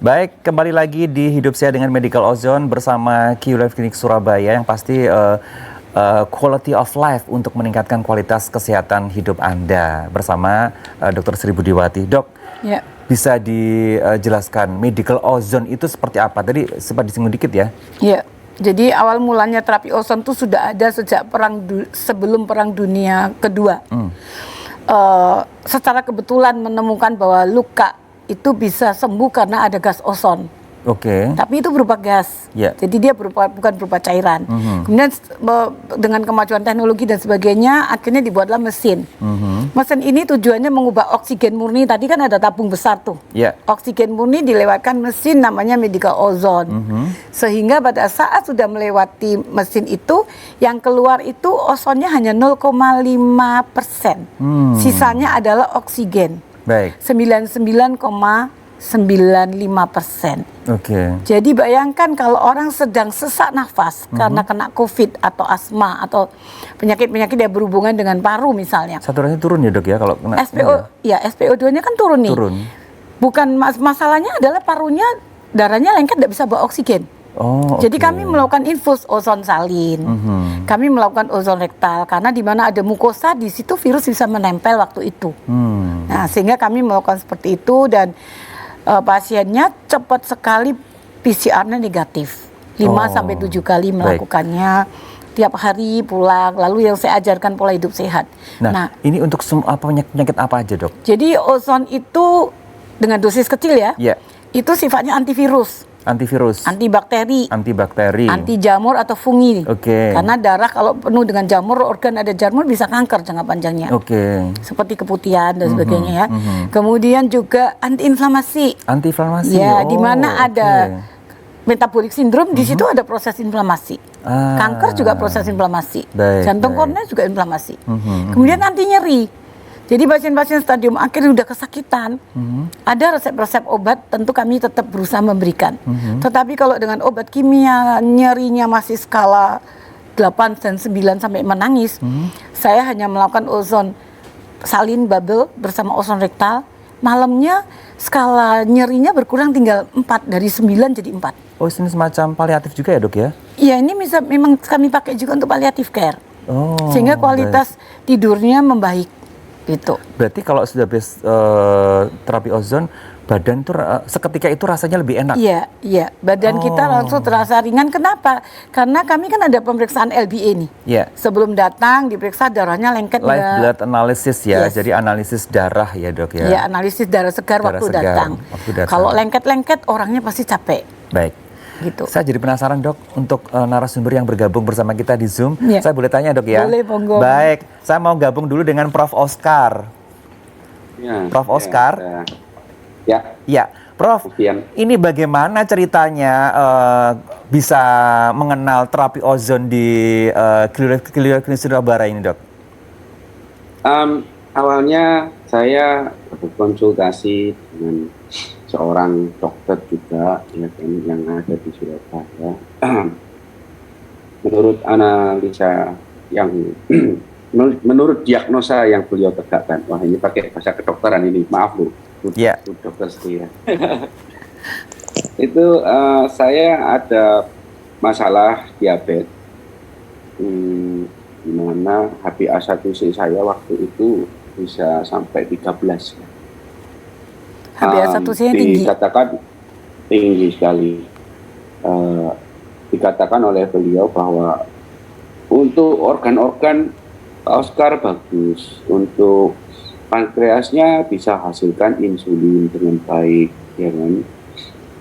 Speaker 3: Baik, kembali lagi di Hidup Sehat dengan Medical Ozone bersama QLife Klinik Surabaya, yang pasti quality of life untuk meningkatkan kualitas kesehatan hidup Anda bersama Dr. Sri Budiwati. Dok,
Speaker 2: Ya.
Speaker 3: bisa dijelaskan medical ozone itu seperti apa? Tadi sempat disinggung dikit ya.
Speaker 2: Ya. Jadi awal mulanya terapi ozon itu sudah ada sejak sebelum Perang Dunia Kedua. Secara kebetulan menemukan bahwa luka itu bisa sembuh karena ada gas ozon.
Speaker 3: Oke.
Speaker 2: Tapi itu berupa gas.
Speaker 3: Ya.
Speaker 2: Jadi dia bukan berupa cairan. Kemudian dengan kemajuan teknologi dan sebagainya, akhirnya dibuatlah mesin. Mesin ini tujuannya mengubah oksigen murni. Tadi kan ada tabung besar tuh.
Speaker 3: Ya.
Speaker 2: Oksigen murni dilewatkan mesin namanya medical ozone. Sehingga pada saat sudah melewati mesin itu, yang keluar itu ozonnya hanya 0,5%. Sisanya adalah oksigen.
Speaker 3: Baik.
Speaker 2: 99,95%.
Speaker 3: Oke.
Speaker 2: Jadi bayangkan kalau orang sedang sesak nafas karena kena COVID atau asma atau penyakit-penyakit yang berhubungan dengan paru misalnya.
Speaker 3: Saturasinya turun ya dok ya kalau kena.
Speaker 2: SpO2-nya kan turun nih.
Speaker 3: Turun.
Speaker 2: Bukan masalahnya adalah parunya, darahnya lengket tidak bisa bawa oksigen.
Speaker 3: Oh.
Speaker 2: Jadi
Speaker 3: oke.
Speaker 2: kami melakukan infus ozon salin. Kami melakukan ozon rektal karena di mana ada mukosa di situ virus bisa menempel waktu itu. Nah, sehingga kami melakukan seperti itu dan pasiennya cepat sekali PCR-nya negatif. 5-7 kali melakukannya. Tiap hari pulang, lalu yang saya ajarkan pola hidup sehat.
Speaker 3: Nah, ini untuk penyakit apa aja dok?
Speaker 2: Jadi ozon itu dengan dosis kecil ya,
Speaker 3: Ya.
Speaker 2: itu sifatnya antivirus,
Speaker 3: Antivirus.
Speaker 2: antibakteri,
Speaker 3: Antibakteri.
Speaker 2: anti jamur atau fungi.
Speaker 3: Oke.
Speaker 2: Karena darah kalau penuh dengan jamur, organ ada jamur bisa kanker jangka panjangnya.
Speaker 3: Oke.
Speaker 2: Seperti keputihan dan sebagainya ya. Kemudian juga antiinflamasi.
Speaker 3: Antiinflamasi.
Speaker 2: Ya, di mana
Speaker 3: oke.
Speaker 2: ada metabolic syndrome, di situ ada proses inflamasi.
Speaker 3: Ah.
Speaker 2: Kanker juga proses inflamasi.
Speaker 3: Baik,
Speaker 2: Jantung
Speaker 3: baik.
Speaker 2: koroner juga inflamasi. Kemudian anti nyeri. Jadi pasien-pasien stadium akhir udah kesakitan, ada resep-resep obat, tentu kami tetap berusaha memberikan. Tetapi kalau dengan obat kimia, nyerinya masih skala 8 dan 9 sampai menangis, saya hanya melakukan ozon salin bubble bersama ozon rektal. Malamnya skala nyerinya berkurang tinggal 4, dari 9 jadi 4.
Speaker 3: Oh, ini semacam paliatif juga ya dok ya?
Speaker 2: Iya, ini memang kami pakai juga untuk palliative care.
Speaker 3: Oh.
Speaker 2: Sehingga kualitas tidurnya membaik gitu.
Speaker 3: Berarti kalau sudah habis terapi ozon, badan tuh seketika itu rasanya lebih enak.
Speaker 2: Iya, iya. Badan kita langsung terasa ringan. Kenapa? Karena kami kan ada pemeriksaan LBA nih.
Speaker 3: Iya.
Speaker 2: Sebelum datang diperiksa darahnya lengket
Speaker 3: Live
Speaker 2: nggak?
Speaker 3: blood analysis ya,
Speaker 2: Yes.
Speaker 3: jadi analisis darah ya dok ya.
Speaker 2: Iya, analisis darah segar
Speaker 3: Darah
Speaker 2: waktu
Speaker 3: segar
Speaker 2: datang.
Speaker 3: waktu datang.
Speaker 2: Kalau lengket-lengket orangnya pasti capek
Speaker 3: Baik.
Speaker 2: gitu.
Speaker 3: Saya jadi penasaran dok, untuk narasumber yang bergabung bersama kita di Zoom,
Speaker 2: Iya.
Speaker 3: saya boleh tanya dok ya?
Speaker 2: Boleh, monggo.
Speaker 3: Baik, saya mau gabung dulu dengan Prof. Oscar.
Speaker 4: Ya,
Speaker 3: Prof. Oscar.
Speaker 4: Ya.
Speaker 3: Ya, Prof,
Speaker 4: Kemudian.
Speaker 3: ini bagaimana ceritanya bisa mengenal terapi ozon di Klinik Surabaya ini dok?
Speaker 4: Awalnya saya berkonsultasi dengan seorang dokter juga ya, yang ada di Surabaya. Menurut analisa yang menurut diagnosa yang beliau tegakkan, wah ini pakai bahasa kedokteran ini, maaf Bu,
Speaker 3: Ya.
Speaker 4: dokter setia. Itu saya ada masalah diabetes, di mana HbA1c saya waktu itu bisa sampai 13.
Speaker 2: HbA1c-nya tinggi.
Speaker 4: Dikatakan tinggi sekali. Dikatakan oleh beliau bahwa untuk organ-organ Pak Oscar bagus, untuk pankreasnya bisa hasilkan insulin dengan baik, ya kan?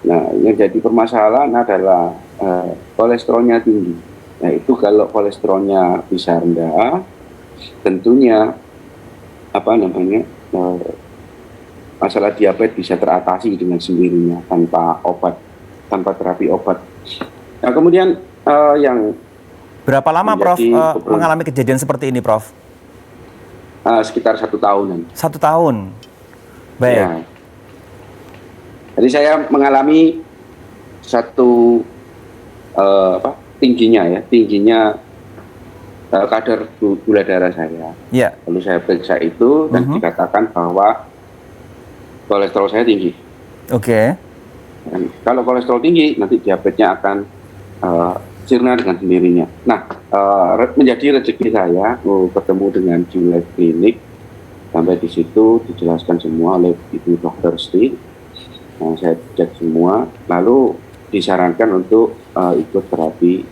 Speaker 4: Nah, yang jadi permasalahan adalah kolesterolnya tinggi. Nah, itu kalau kolesterolnya bisa rendah, tentunya masalah diabetes bisa teratasi dengan sendirinya tanpa obat, tanpa terapi obat. Nah, kemudian yang
Speaker 3: Berapa lama Prof
Speaker 4: menjadi
Speaker 3: mengalami kejadian seperti ini Prof?
Speaker 4: sekitar 1 tahunan.
Speaker 3: 1 tahun. Baik.
Speaker 4: Ya. Jadi saya mengalami satu tingginya kadar gula darah saya.
Speaker 3: Ya.
Speaker 4: Lalu saya periksa itu dan dikatakan bahwa kolesterol saya tinggi.
Speaker 3: Oke.
Speaker 4: Dan kalau kolesterol tinggi, nanti diabetesnya akan sirna dengan sendirinya. Nah, menjadi rezeki saya ketemu dengan QLife Clinic. Sampai di situ dijelaskan semua oleh Ibu Dr. Sri. Nah, saya cek semua, lalu disarankan untuk ikut terapi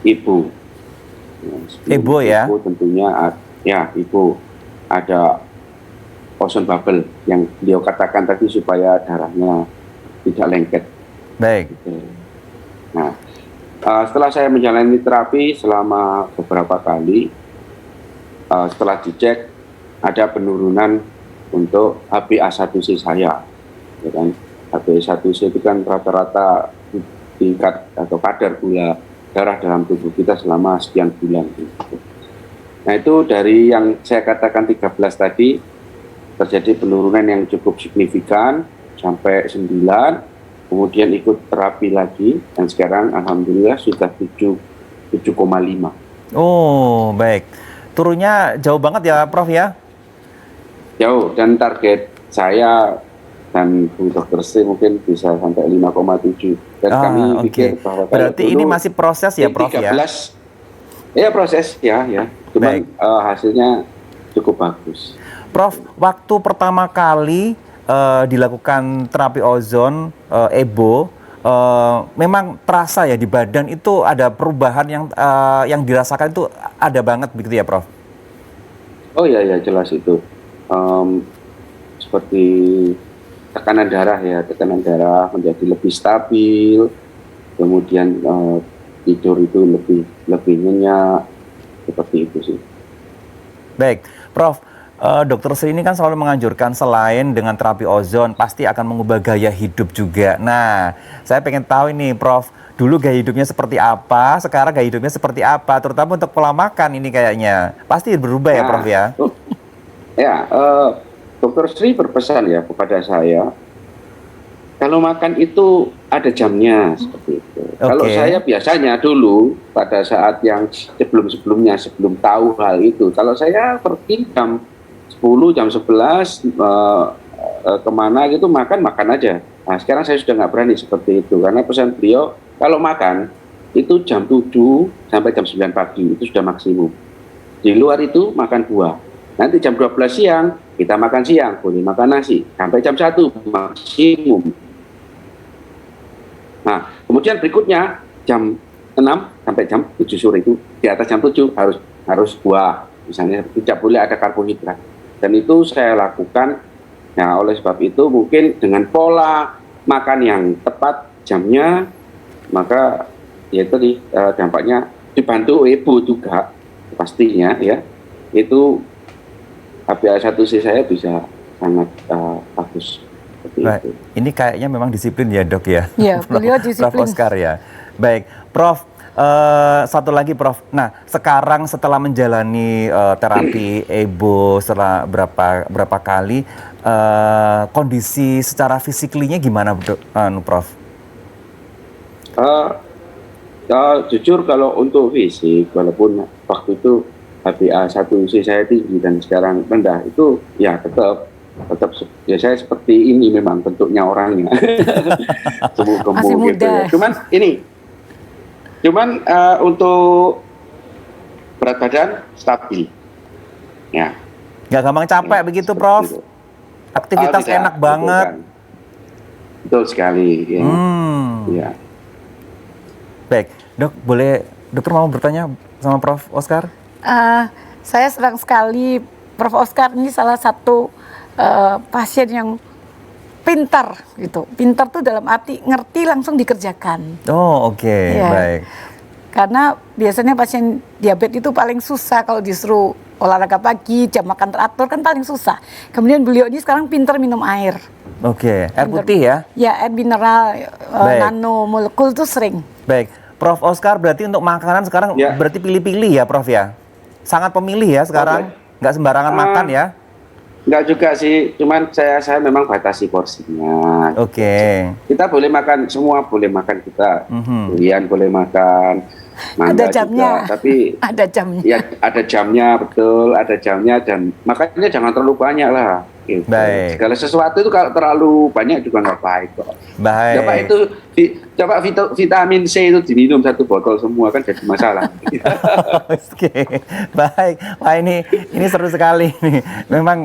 Speaker 4: ibu.
Speaker 3: Ibu ya?
Speaker 4: Ibu tentunya, ibu ada ozon bubble yang beliau katakan tadi supaya darahnya tidak lengket.
Speaker 3: Baik.
Speaker 4: Gitu. Nah, setelah saya menjalani terapi selama beberapa kali, setelah dicek ada penurunan untuk HbA1c saya, ya kan? HbA1c itu kan rata-rata tingkat atau kadar gula darah dalam tubuh kita selama sekian bulan. Gitu. Nah itu dari yang saya katakan 13 tadi terjadi penurunan yang cukup signifikan sampai 9, kemudian ikut terapi lagi dan sekarang alhamdulillah sudah 7,5.
Speaker 3: Oh, baik. Turunnya jauh banget ya, Prof ya?
Speaker 4: Jauh, dan target saya dan Bu Dr. Sri mungkin bisa sampai 5,7. Dan kami pikir bahwa
Speaker 3: berarti ini masih proses ya, Prof
Speaker 4: 13,
Speaker 3: ya?
Speaker 4: Ya proses ya. Cuman hasilnya cukup bagus.
Speaker 3: Prof, waktu pertama kali dilakukan terapi ozon EBO, memang terasa ya di badan itu ada perubahan yang dirasakan itu ada banget begitu ya, Prof?
Speaker 4: Oh ya jelas itu. Seperti tekanan darah menjadi lebih stabil, kemudian tidur itu lebih nyenyak, seperti itu sih.
Speaker 3: Baik, Prof. Dokter Sri ini kan selalu menganjurkan selain dengan terapi ozon pasti akan mengubah gaya hidup juga. Nah, saya pengen tahu ini, Prof. Dulu gaya hidupnya seperti apa, sekarang gaya hidupnya seperti apa, terutama untuk pola makan ini kayaknya pasti berubah ya, Prof ya?
Speaker 4: Ya, Dokter Sri berpesan ya kepada saya, kalau makan itu ada jamnya seperti itu. Kalau saya biasanya dulu pada saat yang sebelum-sebelumnya, sebelum tahu hal itu, kalau saya pergi jam 10, jam 11 kemana gitu makan aja. Nah sekarang saya sudah nggak berani seperti itu karena pesan beliau kalau makan itu jam 7 sampai jam 9 pagi itu sudah maksimum. Di luar itu makan buah. Nanti jam 12 siang kita makan siang, boleh makan nasi sampai jam 1 maksimum. Nah kemudian berikutnya jam 6 sampai jam 7 sore itu di atas jam 7 harus buah, misalnya tidak boleh ada karbohidrat. Dan itu saya lakukan, ya oleh sebab itu mungkin dengan pola makan yang tepat jamnya, maka ya tadi dampaknya dibantu EBO juga pastinya ya, itu HbA1c saya bisa sangat bagus.
Speaker 3: Baik. Ini kayaknya memang disiplin ya dok ya?
Speaker 2: Iya, beliau disiplin.
Speaker 3: Prof Oscar ya. Baik, Prof. Satu lagi Prof. Nah, sekarang setelah menjalani terapi EBO setelah berapa kali, kondisi secara fisiklinya gimana, Prof?
Speaker 4: Jujur kalau untuk fisik, walaupun waktu itu HbA1c saya tinggi dan sekarang rendah, itu ya tetap ya saya seperti ini memang bentuknya orangnya.
Speaker 2: Masih muda.
Speaker 4: Gitu ya. Cuman untuk berat badan stabil. Ya.
Speaker 3: Nggak gampang capek ya, begitu, Prof? Itu. Aktivitas enak banget.
Speaker 4: Betul sekali. Ya. Ya.
Speaker 3: Baik, dok, boleh dokter mau bertanya sama Prof Oscar?
Speaker 2: Saya senang sekali Prof Oscar ini salah satu pasien yang pintar gitu. Pintar tuh dalam arti ngerti langsung dikerjakan.
Speaker 3: Oh oke, ya. Baik.
Speaker 2: Karena biasanya pasien diabetes itu paling susah kalau disuruh olahraga pagi, jam makan teratur kan paling susah. Kemudian beliau ini sekarang pintar minum air.
Speaker 3: Oke, air putih ya?
Speaker 2: Ya, air mineral, nano molekul tuh sering.
Speaker 3: Baik, Prof Oscar berarti untuk makanan sekarang berarti pilih-pilih ya Prof ya? Sangat pemilih ya sekarang, nggak sembarangan makan ya?
Speaker 4: Enggak juga sih, cuman saya memang batasi porsinya.
Speaker 3: Oke.
Speaker 4: Kita boleh makan, semua boleh makan kita. Durian boleh makan, mangga
Speaker 2: ada jamnya.
Speaker 4: juga. Tapi
Speaker 2: ada jamnya.
Speaker 4: Ya ada jamnya, betul, ada jamnya dan makannya jangan terlalu banyak lah. Gitu.
Speaker 3: Baik.
Speaker 4: Segala sesuatu itu kalau terlalu banyak juga nggak baik kok.
Speaker 3: Baik.
Speaker 4: Coba vitamin C itu diminum 1 botol semua kan jadi masalah.
Speaker 3: Oke, baik. Wah ini seru sekali nih. Memang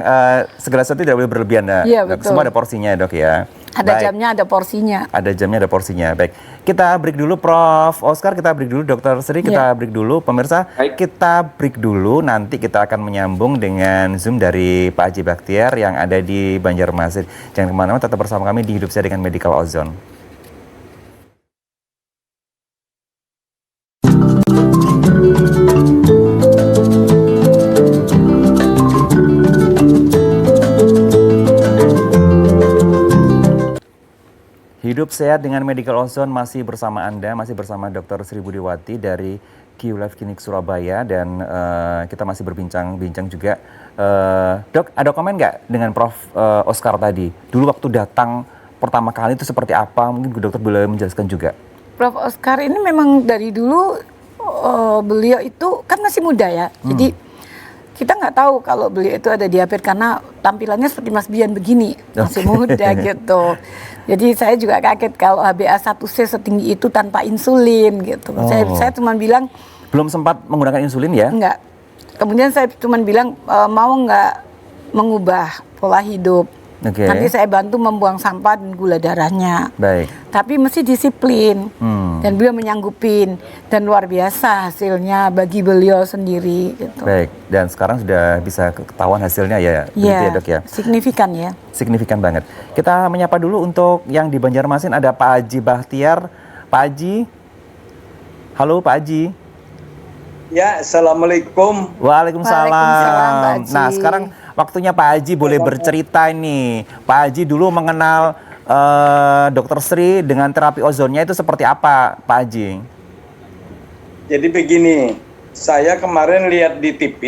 Speaker 3: segala sesuatu tidak boleh berlebihan.
Speaker 2: Iya, betul.
Speaker 3: Semua ada porsinya dok ya.
Speaker 2: Ada jamnya, ada porsinya.
Speaker 3: Ada jamnya, ada porsinya. Baik, kita break dulu Prof Oscar, kita break dulu Dokter Sri, kita break dulu pemirsa. Kita break dulu, nanti kita akan menyambung dengan Zoom dari Pak Haji Baktiar yang ada di Banjarmasin. Jangan kemana-mana, tetap bersama kami di Hidup Sehat dengan Medical Ozone. Hidup sehat dengan Medical Ozone masih bersama Anda, masih bersama Dr. Sri Budiwati dari QLife Clinic Surabaya, dan kita masih berbincang-bincang juga. Dok, ada komen nggak dengan Prof. Oscar tadi? Dulu waktu datang pertama kali itu seperti apa? Mungkin dokter boleh menjelaskan juga.
Speaker 2: Prof. Oscar ini memang dari dulu beliau itu kan masih muda ya, jadi kita nggak tahu kalau beliau itu ada diabetes karena tampilannya seperti Mas Bian begini, masih muda gitu. Jadi saya juga kaget kalau HbA1c setinggi itu tanpa insulin gitu. Saya cuma bilang
Speaker 3: belum sempat menggunakan insulin ya?
Speaker 2: Enggak. Kemudian saya cuma bilang mau nggak mengubah pola hidup. Nanti saya bantu membuang sampah dan gula darahnya.
Speaker 3: Baik.
Speaker 2: Tapi mesti disiplin. Dan beliau menyanggupin, dan luar biasa hasilnya bagi beliau sendiri gitu.
Speaker 3: Baik, dan sekarang sudah bisa ketahuan hasilnya ya,
Speaker 2: ya,
Speaker 3: Dok ya?
Speaker 2: Signifikan ya.
Speaker 3: Signifikan banget. Kita menyapa dulu untuk yang di Banjarmasin, ada Pak Haji Bahtiar. Pak Haji, halo Pak Haji.
Speaker 5: Ya, Assalamualaikum.
Speaker 3: Waalaikumsalam.
Speaker 2: Pak Haji.
Speaker 3: Nah, sekarang waktunya Pak Haji boleh bercerita nih. Pak Haji dulu mengenal Dr. Sri dengan terapi ozonnya itu seperti apa, Pak Haji?
Speaker 5: Jadi begini, saya kemarin lihat di TV,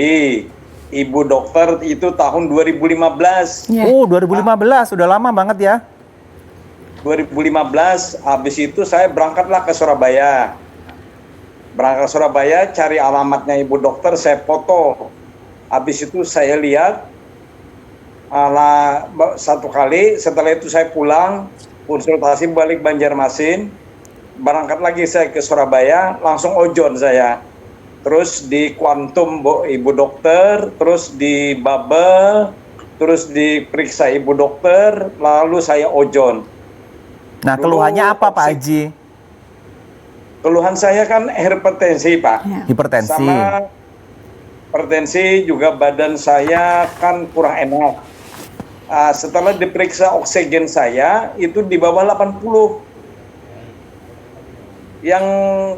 Speaker 5: Ibu dokter itu tahun 2015.
Speaker 2: Ya.
Speaker 3: Oh, 2015, sudah lama banget ya?
Speaker 5: 2015, habis itu saya berangkatlah ke Surabaya. Berangkat ke Surabaya, cari alamatnya Ibu dokter, saya foto. Habis itu saya lihat, satu kali, setelah itu saya pulang, konsultasi balik Banjarmasin, berangkat lagi saya ke Surabaya, langsung ojon saya. Terus di Quantum Ibu dokter, terus di Babel, terus diperiksa Ibu dokter, lalu saya ojon.
Speaker 3: Nah, keluhannya apa Pak Haji?
Speaker 5: Keluhan saya kan hipertensi Pak.
Speaker 2: Ya.
Speaker 3: Hipertensi.
Speaker 5: Sama hipertensi, juga badan saya kan kurang enak. Setelah diperiksa oksigen saya itu di bawah 80. Yang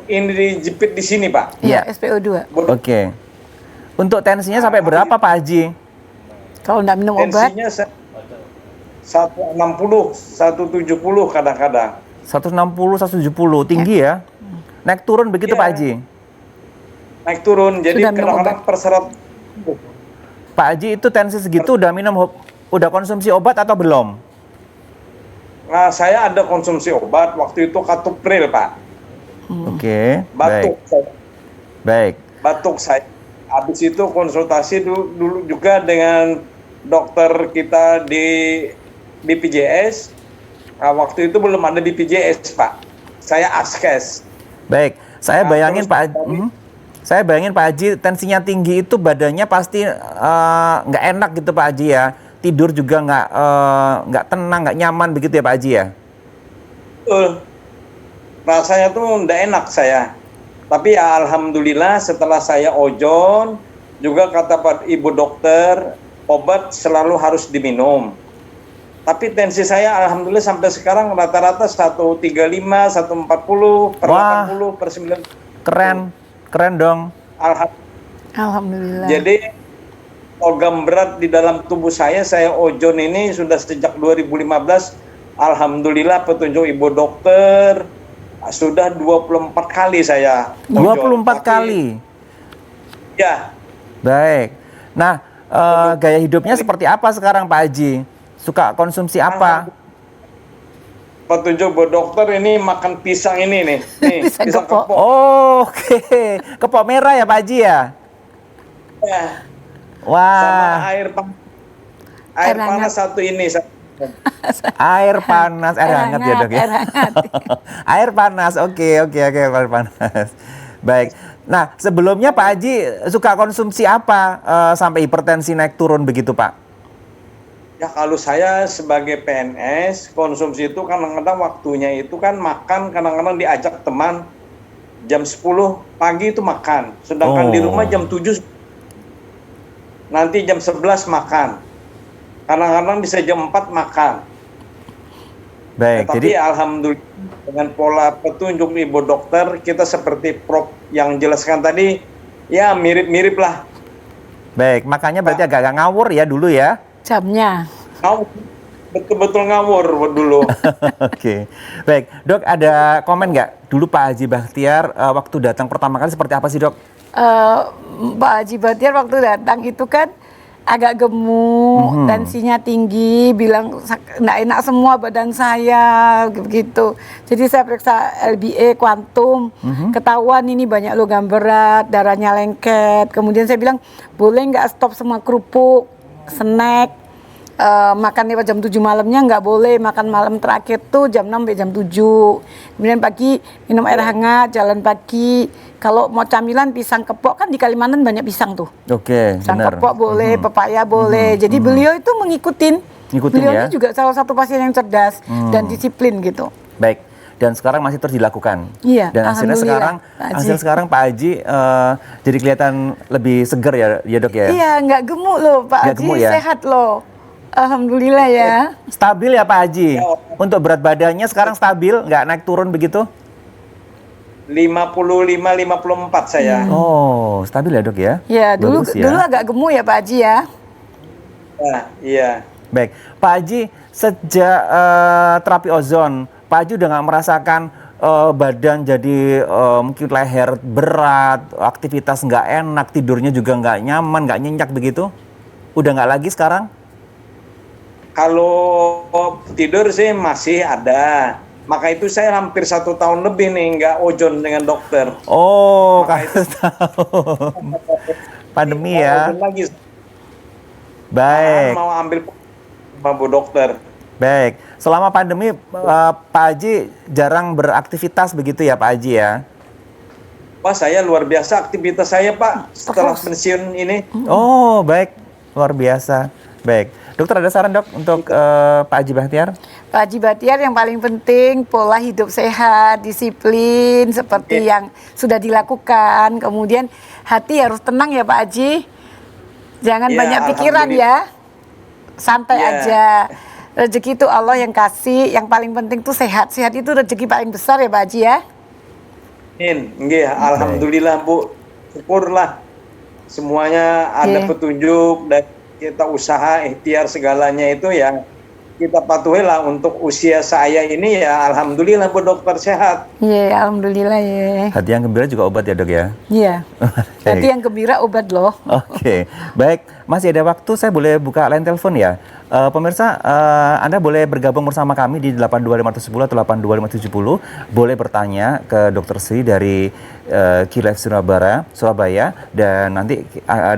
Speaker 5: ini dijepit di sini Pak.
Speaker 2: Iya, SPO2.
Speaker 3: Oke. Untuk tensinya sampai berapa Pak Haji?
Speaker 2: Kalau nggak minum obat,
Speaker 5: Tensinya 160, 170 kadang-kadang.
Speaker 3: 160, 170, tinggi ya? Naik turun begitu
Speaker 5: Iya.
Speaker 3: Pak Haji?
Speaker 5: Naik turun, jadi
Speaker 2: Sudah minum
Speaker 5: kadang-kadang per 100.
Speaker 3: Pak Haji itu tensi segitu udah konsumsi obat atau belum?
Speaker 5: Nah, saya ada konsumsi obat, waktu itu Katupril Pak.
Speaker 3: Oke,
Speaker 5: Batuk saya.
Speaker 3: baik.
Speaker 5: Batuk saya. Habis itu konsultasi dulu juga dengan dokter kita di BPJS. Waktu itu belum ada BPJS Pak. Saya askes.
Speaker 3: Baik, saya bayangin
Speaker 5: terus
Speaker 3: Pak Haji, saya bayangin Pak Haji tensinya tinggi itu badannya pasti nggak enak gitu Pak Haji ya. Tidur juga nggak tenang, nggak nyaman begitu ya Pak Haji ya.
Speaker 5: Rasanya tuh nggak enak saya. Tapi ya alhamdulillah setelah saya ojon, juga kata Pak Ibu dokter, obat selalu harus diminum. Tapi tensi saya alhamdulillah sampai sekarang rata-rata 135, 140, per
Speaker 3: Wah.
Speaker 5: 80, per 90.
Speaker 3: Keren dong.
Speaker 2: alhamdulillah.
Speaker 5: Jadi logam berat di dalam tubuh saya ojon ini sudah sejak 2015. Alhamdulillah petunjuk Ibu dokter sudah 24 kali saya ojon.
Speaker 3: 24 kali.
Speaker 5: Ya.
Speaker 3: Baik. Nah, gaya hidupnya seperti apa sekarang Pak Haji? Suka konsumsi apa?
Speaker 5: Petunjuk Bu dokter ini makan pisang ini nih.
Speaker 2: Pisang kepok.
Speaker 3: Oh, oke. Kepok merah ya Pak Haji ya?
Speaker 5: Ya.
Speaker 3: Wah.
Speaker 5: Sama air
Speaker 2: Air
Speaker 5: panas
Speaker 2: hangat.
Speaker 5: satu ini.
Speaker 3: Air panas, air hangat ya Dok ya?
Speaker 2: Air hangat.
Speaker 3: Air panas, oke, air panas. Baik. Nah, sebelumnya Pak Haji suka konsumsi apa sampai hipertensi naik turun begitu Pak?
Speaker 5: Ya kalau saya sebagai PNS, konsumsi itu kadang-kadang waktunya itu kan makan, kadang-kadang diajak teman jam 10 pagi itu makan. Sedangkan di rumah jam 7, nanti jam 11 makan. Kadang-kadang bisa jam 4 makan.
Speaker 3: Baik,
Speaker 5: Tapi alhamdulillah dengan pola petunjuk Ibu dokter, kita seperti Prof yang jelaskan tadi, ya mirip-mirip lah.
Speaker 3: Baik, makanya berarti agak ngawur ya dulu ya?
Speaker 2: Jamnya.
Speaker 5: betul-betul ngawur dulu.
Speaker 3: Oke, baik dok, ada komen nggak dulu Pak Haji Bahtiar waktu datang pertama kali seperti apa sih dok?
Speaker 2: Pak Haji Bahtiar waktu datang itu kan agak gemuk, tensinya tinggi, bilang nggak enak semua badan saya, begitu. Jadi saya periksa LBA kuantum, ketahuan ini banyak logam berat, darahnya lengket. Kemudian saya bilang, boleh nggak stop semua kerupuk, snack, makan lewat jam 7 malamnya nggak boleh, makan malam terakhir tuh jam 6 sampai jam 7. Kemudian pagi minum air hangat, jalan pagi. Kalau mau camilan pisang kepok, kan di Kalimantan banyak pisang tuh.
Speaker 3: Oke,
Speaker 2: Pisang
Speaker 3: benar.
Speaker 2: kepok boleh, pepaya boleh. Jadi beliau itu mengikutin. Beliau
Speaker 3: ya?
Speaker 2: ini juga salah satu pasien yang cerdas dan disiplin gitu.
Speaker 3: Baik. Dan sekarang masih terus dilakukan.
Speaker 2: Iya,
Speaker 3: Dan hasilnya sekarang, Pak Haji jadi kelihatan lebih segar ya dok ya.
Speaker 2: Iya, nggak gemuk loh Pak
Speaker 3: Nggak
Speaker 2: Haji,
Speaker 3: gemuk ya?
Speaker 2: sehat loh. Alhamdulillah ya.
Speaker 3: Stabil ya Pak Haji. Untuk berat badannya sekarang stabil, nggak naik turun begitu?
Speaker 5: 55-54 saya.
Speaker 3: Oh, stabil ya dok ya?
Speaker 2: Ya, dulu
Speaker 3: Bagus ya.
Speaker 2: dulu agak gemuk ya Pak Haji ya.
Speaker 5: Nah, iya.
Speaker 3: Baik, Pak Haji sejak terapi ozon, Pak Haji udah nggak merasakan badan jadi mungkin leher berat, aktivitas nggak enak, tidurnya juga nggak nyaman, nggak nyenyak begitu? Udah nggak lagi sekarang?
Speaker 5: Kalau tidur sih masih ada. Maka itu saya hampir 1 tahun lebih nih nggak ozon dengan dokter.
Speaker 3: Oh,
Speaker 5: Maka
Speaker 3: karena tahun pandemi
Speaker 5: Nggak
Speaker 3: ya.
Speaker 5: ozon lagi.
Speaker 3: Baik,
Speaker 5: Mau ambil sama Bu dokter.
Speaker 3: baik. Selama pandemi Pak Haji jarang beraktivitas begitu ya Pak Haji ya?
Speaker 5: Wah, saya luar biasa aktivitas saya Pak setelah
Speaker 2: Terus.
Speaker 5: pensiun ini.
Speaker 3: Oh, baik. Luar biasa. Baik. Dokter ada saran dok untuk Pak Haji Bahtiar?
Speaker 2: Pak Haji Bahtiar yang paling penting pola hidup sehat, disiplin seperti yang sudah dilakukan. Kemudian hati harus tenang ya Pak Haji. Jangan
Speaker 5: Ya,
Speaker 2: banyak pikiran ya. Santai
Speaker 5: Ya.
Speaker 2: aja. Rezeki itu Allah yang kasih. Yang paling penting tuh sehat. Sehat itu rezeki paling besar ya Pak Haji ya.
Speaker 5: Nggih, alhamdulillah Bu. Syukurlah semuanya ada
Speaker 2: Oke.
Speaker 5: petunjuk dan kita usaha ikhtiar segalanya itu ya kita patuhilah. Untuk usia saya ini ya alhamdulillah Bu dokter sehat.
Speaker 2: Iya, alhamdulillah ya.
Speaker 3: Hati yang gembira juga obat ya dok ya?
Speaker 2: Iya. Hati yang gembira obat loh.
Speaker 3: Oke, baik. Masih ada waktu, saya boleh buka line telepon ya. Pemirsa, Anda boleh bergabung bersama kami di 82510 atau 82570. Boleh bertanya ke Dr. Sri dari QLife Surabaya. Dan nanti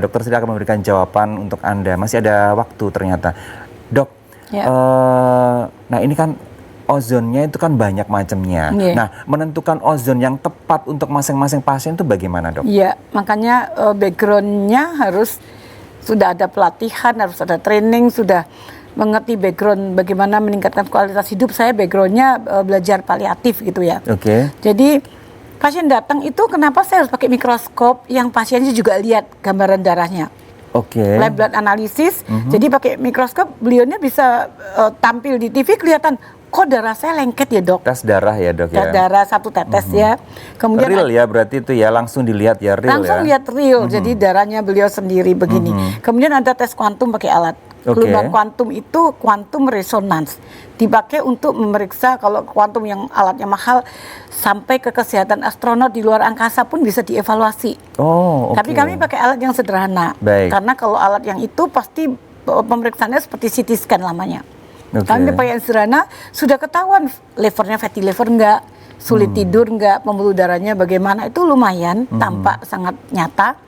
Speaker 3: Dr. Sri akan memberikan jawaban untuk Anda. Masih ada waktu ternyata. Dok,
Speaker 2: Ya.
Speaker 3: nah ini kan ozonnya itu kan banyak macamnya.
Speaker 2: Iya.
Speaker 3: Nah, menentukan ozon yang tepat untuk masing-masing pasien itu bagaimana dok?
Speaker 2: Iya, makanya background-nya harus sudah ada pelatihan, harus ada training, sudah mengerti background bagaimana meningkatkan kualitas hidup. Saya background-nya belajar paliatif gitu ya.
Speaker 3: Oke.
Speaker 2: Jadi pasien datang itu kenapa saya harus pakai mikroskop yang pasiennya juga lihat gambaran darahnya.
Speaker 3: Oke.
Speaker 2: Lab blood analysis, jadi pakai mikroskop beliaunya bisa tampil di TV kelihatan, kok darah saya lengket ya dok.
Speaker 3: Tes darah ya dok ya?
Speaker 2: Darah 1 tetes ya. Kemudian
Speaker 3: Real ya berarti itu ya, langsung dilihat ya real
Speaker 2: langsung
Speaker 3: ya?
Speaker 2: lihat real, jadi darahnya beliau sendiri begini. Kemudian ada tes kuantum pakai alat.
Speaker 3: Oke.
Speaker 2: Gelombang kuantum itu kuantum resonance. Dipakai untuk memeriksa kalau kuantum yang alatnya mahal sampai ke kesehatan astronot di luar angkasa pun bisa dievaluasi.
Speaker 3: Oh, oke.
Speaker 2: Tapi kami pakai alat yang sederhana.
Speaker 3: Baik.
Speaker 2: Karena kalau alat yang itu pasti pemeriksaannya seperti CT scan lamanya.
Speaker 3: Oke.
Speaker 2: Kami pakai yang sederhana, sudah ketahuan livernya fatty liver enggak, sulit tidur enggak, pembuluh darahnya bagaimana, itu lumayan, tampak sangat nyata.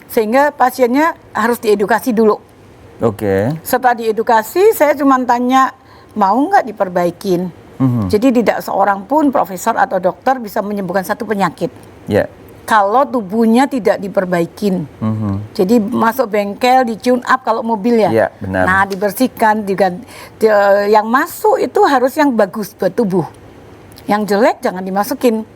Speaker 2: Sehingga pasiennya harus diedukasi dulu.
Speaker 3: Oke.
Speaker 2: Setelah diedukasi, saya cuma tanya, mau nggak diperbaikin? Jadi tidak seorang pun profesor atau dokter bisa menyembuhkan satu penyakit
Speaker 3: Ya.
Speaker 2: kalau tubuhnya tidak diperbaikin. Jadi masuk bengkel, di tune up kalau mobil ya.
Speaker 3: Iya, benar.
Speaker 2: Nah, dibersihkan, yang masuk itu harus yang bagus buat tubuh. Yang jelek jangan dimasukin.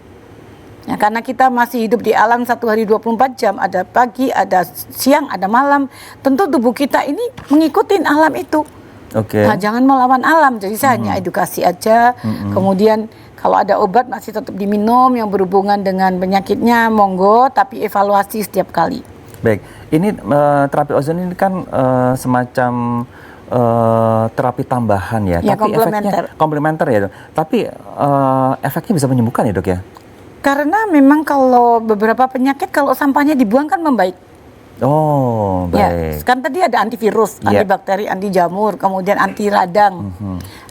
Speaker 2: Ya, karena kita masih hidup di alam 1 hari 24 jam, ada pagi, ada siang, ada malam. Tentu tubuh kita ini mengikuti alam itu.
Speaker 3: Oke.
Speaker 2: Nah, jangan melawan alam. Jadi saya hanya edukasi aja. Kemudian kalau ada obat masih tetap diminum yang berhubungan dengan penyakitnya, monggo, tapi evaluasi setiap kali.
Speaker 3: Baik. Ini terapi ozon ini kan semacam terapi tambahan ya,
Speaker 2: Ya,
Speaker 3: tapi
Speaker 2: komplementer.
Speaker 3: efeknya komplementer ya, Dok. Tapi efeknya bisa menyembuhkan ya, Dok ya?
Speaker 2: Karena memang kalau beberapa penyakit kalau sampahnya dibuang kan membaik.
Speaker 3: Oh,
Speaker 2: Ya,
Speaker 3: baik.
Speaker 2: kan tadi ada antivirus,
Speaker 3: Ya.
Speaker 2: antibakteri, anti jamur, kemudian anti radang,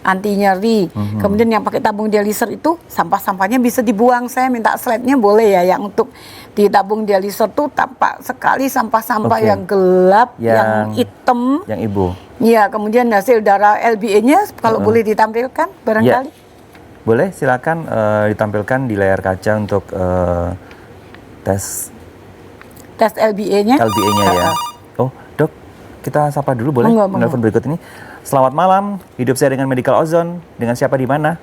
Speaker 2: anti nyeri. Kemudian yang pakai tabung dialiser itu sampah-sampahnya bisa dibuang. Saya minta slide-nya boleh ya, yang untuk di tabung dialiser tuh tampak sekali sampah-sampah
Speaker 3: Oke.
Speaker 2: yang gelap, yang
Speaker 3: Yang-
Speaker 2: hitam.
Speaker 3: Yang Ibu.
Speaker 2: Ya, kemudian hasil darah LBA-nya kalau boleh ditampilkan barangkali.
Speaker 3: Boleh, silakan ditampilkan di layar kaca untuk tes
Speaker 2: Tes LBA-nya.
Speaker 3: LBA-nya ya. Oh, Dok, kita sapa dulu boleh?
Speaker 2: Monggo, monggo.
Speaker 3: Menelpon berikut ini. Selamat malam, hidup saya dengan Medical Ozone. Dengan siapa di mana?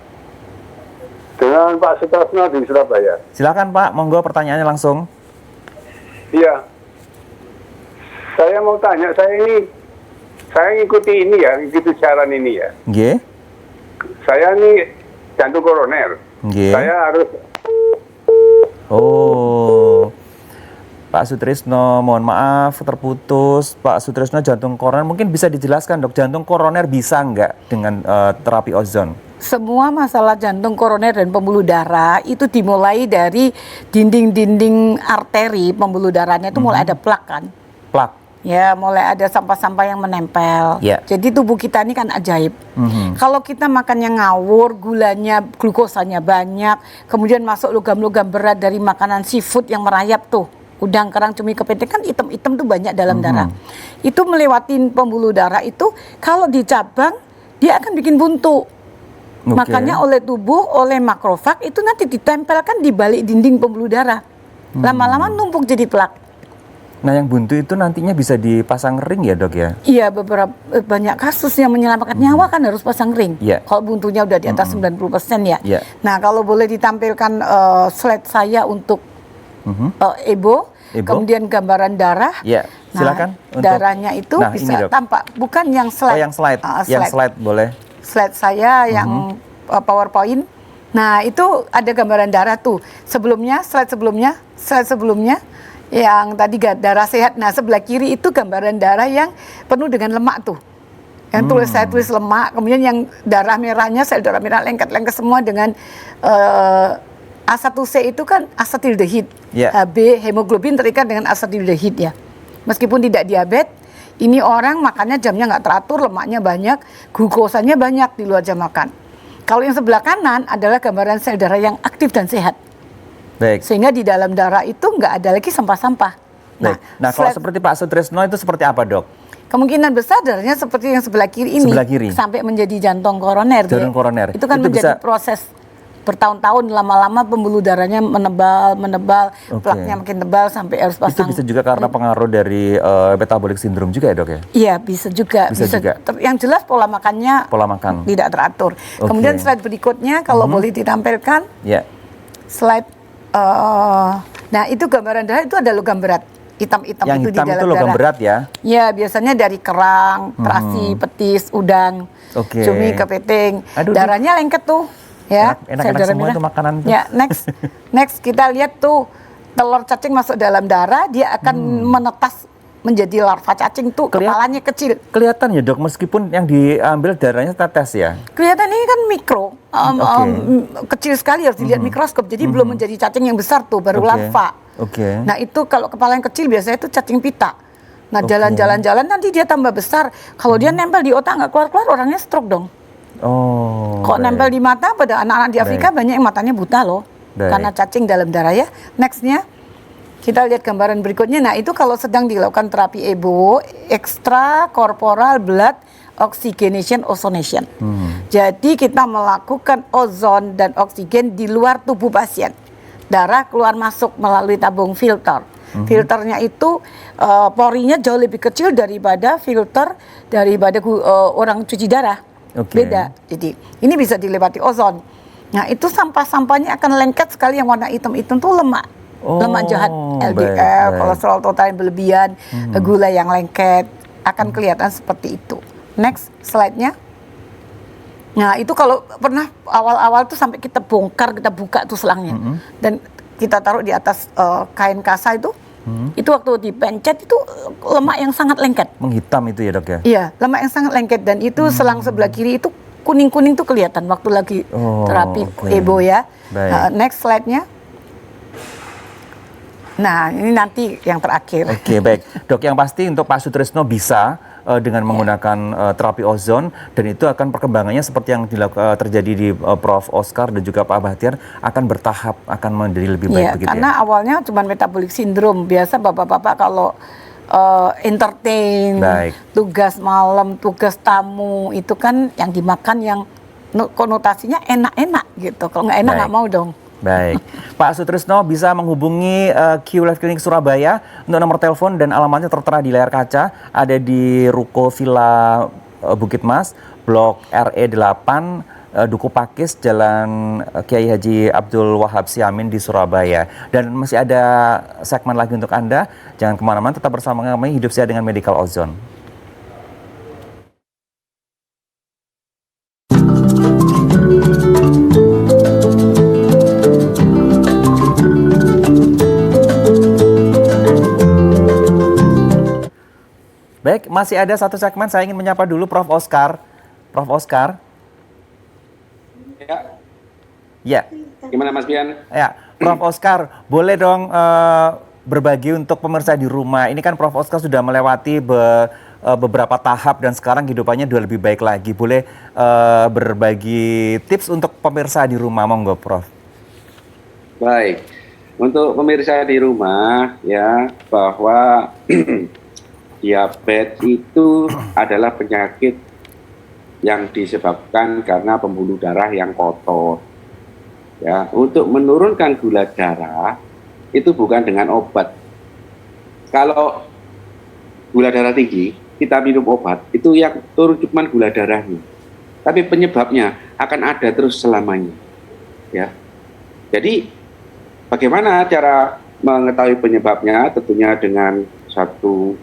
Speaker 6: Dengan Pak Sutasno di Surabaya.
Speaker 3: Silakan Pak, monggo pertanyaannya langsung.
Speaker 6: Iya. Saya mau tanya, saya ngikuti ini ya, ngikuti siaran ini ya.
Speaker 3: Nggih.
Speaker 6: Saya ini jantung koroner.
Speaker 3: Nggih.
Speaker 6: Saya harus
Speaker 3: Oh. Pak Sutrisno, mohon maaf terputus. Pak Sutrisno jantung koroner, mungkin bisa dijelaskan Dok, jantung koroner bisa nggak dengan terapi ozon?
Speaker 2: Semua masalah jantung koroner dan pembuluh darah itu dimulai dari dinding-dinding arteri pembuluh darahnya itu mulai ada plak kan.
Speaker 3: Plak.
Speaker 2: Ya, mulai ada sampah-sampah yang menempel.
Speaker 3: Ya.
Speaker 2: Jadi tubuh kita ini kan ajaib.
Speaker 3: Mhm.
Speaker 2: Kalau kita makannya ngawur, gulanya, glukosanya banyak, kemudian masuk logam-logam berat dari makanan seafood yang merayap tuh, udang, kerang, cumi, kepiting kan item-item tuh banyak dalam darah. Itu melewati pembuluh darah itu kalau dicabang dia akan bikin buntu.
Speaker 3: Oke.
Speaker 2: Makanya oleh tubuh, oleh makrofag itu nanti ditempelkan di balik dinding pembuluh darah. Lama-lama numpuk jadi plak.
Speaker 3: Nah, yang buntu itu nantinya bisa dipasang ring ya, Dok ya?
Speaker 2: Iya, beberapa banyak kasus yang menyelamatkan nyawa kan harus pasang ring.
Speaker 3: Iya.
Speaker 2: Kalau buntunya udah di atas 90% ya.
Speaker 3: Iya.
Speaker 2: Nah, kalau boleh ditampilkan slide saya untuk EBO,
Speaker 3: EBO.
Speaker 2: kemudian gambaran darah.
Speaker 3: Iya, silakan.
Speaker 2: Nah, darahnya itu
Speaker 3: Nah, ini,
Speaker 2: bisa
Speaker 3: Dok.
Speaker 2: tampak, bukan yang slide.
Speaker 3: Oh, yang slide. Yang slide boleh.
Speaker 2: Slide saya yang PowerPoint. Nah, itu ada gambaran darah tuh. Sebelumnya, slide sebelumnya yang tadi darah sehat. Nah, sebelah kiri itu gambaran darah yang penuh dengan lemak tuh. Yang saya tulis lemak, kemudian yang darah merahnya sel darah merah lengket-lengket semua dengan A1C itu kan asatildehid.
Speaker 3: Ya.
Speaker 2: HB hemoglobin terikat dengan asatildehid ya. Meskipun tidak diabetes, ini orang makannya jamnya nggak teratur, lemaknya banyak, glukosanya banyak di luar jam makan. Kalau yang sebelah kanan adalah gambaran sel darah yang aktif dan sehat.
Speaker 3: Baik.
Speaker 2: Sehingga di dalam darah itu nggak ada lagi sampah-sampah.
Speaker 3: Baik. Nah, kalau
Speaker 2: slide-
Speaker 3: seperti Pak Sutrisno itu seperti apa, Dok?
Speaker 2: kemungkinan besar darahnya seperti yang sebelah kiri ini.
Speaker 3: Sebelah kiri.
Speaker 2: Sampai menjadi jantung koroner.
Speaker 3: Jantung koroner.
Speaker 2: Itu kan
Speaker 3: Itu
Speaker 2: menjadi
Speaker 3: bisa-
Speaker 2: proses bertahun-tahun, lama-lama pembuluh darahnya menebal,
Speaker 3: Oke.
Speaker 2: plaknya makin tebal sampai harus
Speaker 3: Itu
Speaker 2: pasang.
Speaker 3: bisa juga karena pengaruh dari metabolic syndrome juga ya, Dok ya?
Speaker 2: Iya, bisa juga.
Speaker 3: Bisa juga.
Speaker 2: Yang jelas pola makannya
Speaker 3: Pola makan.
Speaker 2: tidak teratur.
Speaker 3: Oke.
Speaker 2: Kemudian slide berikutnya kalau boleh ditampilkan.
Speaker 3: Ya.
Speaker 2: Slide nah itu gambaran darah itu ada logam berat hitam-hitam
Speaker 3: Yang
Speaker 2: itu
Speaker 3: hitam
Speaker 2: di dalam
Speaker 3: itu logam
Speaker 2: darah.
Speaker 3: berat ya?
Speaker 2: Ya, biasanya dari kerang, terasi, petis, udang,
Speaker 3: Oke.
Speaker 2: cumi, kepiting.
Speaker 3: Aduh,
Speaker 2: Darahnya lengket tuh, ya.
Speaker 3: Enak-enak
Speaker 2: sel darah
Speaker 3: semua
Speaker 2: merah.
Speaker 3: itu makanan tuh.
Speaker 2: Ya, next kita lihat tuh telur cacing masuk dalam darah, dia akan menetas menjadi larva cacing tuh, kepalanya kecil.
Speaker 3: Kelihatan ya, Dok, meskipun yang diambil darahnya tetes ya?
Speaker 2: Kelihatan ini kan mikro, kecil sekali harus dilihat mikroskop. Jadi belum menjadi cacing yang besar tuh, baru
Speaker 3: Oke.
Speaker 2: larva.
Speaker 3: Oke.
Speaker 2: Nah itu kalau kepala yang kecil biasanya itu cacing pita. Nah
Speaker 3: Oke.
Speaker 2: jalan-jalan nanti dia tambah besar. Kalau dia nempel di otak nggak keluar-keluar, orangnya stroke dong.
Speaker 3: Oh.
Speaker 2: Kok
Speaker 3: baik.
Speaker 2: nempel di mata, pada anak-anak di Afrika banyak yang matanya buta loh.
Speaker 3: Baik.
Speaker 2: Karena cacing dalam darah ya. Nextnya kita lihat gambaran berikutnya. Nah itu kalau sedang dilakukan terapi EBO, extracorporeal blood oxygenation ozonation. Jadi kita melakukan ozon dan oksigen di luar tubuh pasien. Darah keluar masuk melalui tabung filter. Filternya itu porinya jauh lebih kecil daripada filter daripada orang cuci darah.
Speaker 3: Oke.
Speaker 2: Beda. Jadi ini bisa dilewati ozon. Nah itu sampah-sampahnya akan lengket sekali, yang warna hitam-hitam tuh lemak.
Speaker 3: Oh,
Speaker 2: Lemak jahat, LDL,
Speaker 3: baik.
Speaker 2: kolesterol total yang berlebihan, gula yang lengket, akan kelihatan seperti itu. Next slide-nya. Nah itu kalau pernah awal-awal tuh sampai kita bongkar, kita buka tuh selangnya. Dan kita taruh di atas kain kasa itu, Itu waktu dipencet itu lemak yang sangat lengket.
Speaker 3: Menghitam itu ya dok ya?
Speaker 2: Iya, lemak yang sangat lengket dan itu selang sebelah kiri itu kuning-kuning tuh kelihatan waktu lagi terapi EBO ya. Next slide-nya. Nah, ini nanti yang terakhir.
Speaker 3: Oke, baik. Dok, yang pasti untuk Pak Sutrisno bisa dengan menggunakan terapi ozon, dan itu akan perkembangannya seperti yang terjadi di Prof. Oscar dan juga Pak Bahtiar, akan bertahap, akan menjadi lebih baik begitu
Speaker 2: karena
Speaker 3: ya?
Speaker 2: awalnya cuma metabolic syndrome. Biasa bapak-bapak kalau entertain, tugas malam, tugas tamu, itu kan yang dimakan yang konotasinya enak-enak gitu. Kalau nggak enak nggak mau dong.
Speaker 3: Baik, Pak Sutrisno bisa menghubungi QLife Clinic Surabaya untuk nomor telepon dan alamatnya tertera di layar kaca. Ada di Ruko Villa Bukit Mas, Blok RE 8, Duku Pakis, Jalan Kiai Haji Abdul Wahab Siamin di Surabaya. Dan masih ada segmen lagi untuk Anda. Jangan kemana-mana, tetap bersama kami Hidup Sehat dengan Medical Ozone. Baik, masih ada satu segmen, saya ingin menyapa dulu Prof. Oscar. Prof. Oscar. Ya.
Speaker 4: Gimana Mas Bian?
Speaker 3: Ya, Prof. Oscar, boleh dong berbagi untuk pemirsa di rumah. Ini kan Prof. Oscar sudah melewati beberapa tahap dan sekarang kehidupannya sudah lebih baik lagi. Boleh berbagi tips untuk pemirsa di rumah, monggo Prof.
Speaker 4: Baik, untuk pemirsa di rumah ya, bahwa diabetes itu adalah penyakit yang disebabkan karena pembuluh darah yang kotor. Ya, untuk menurunkan gula darah itu bukan dengan obat. Kalau gula darah tinggi, kita minum obat, itu yang turun cuma gula darahnya. Tapi penyebabnya akan ada terus selamanya. Ya. Jadi bagaimana cara mengetahui penyebabnya? Tentunya dengan satu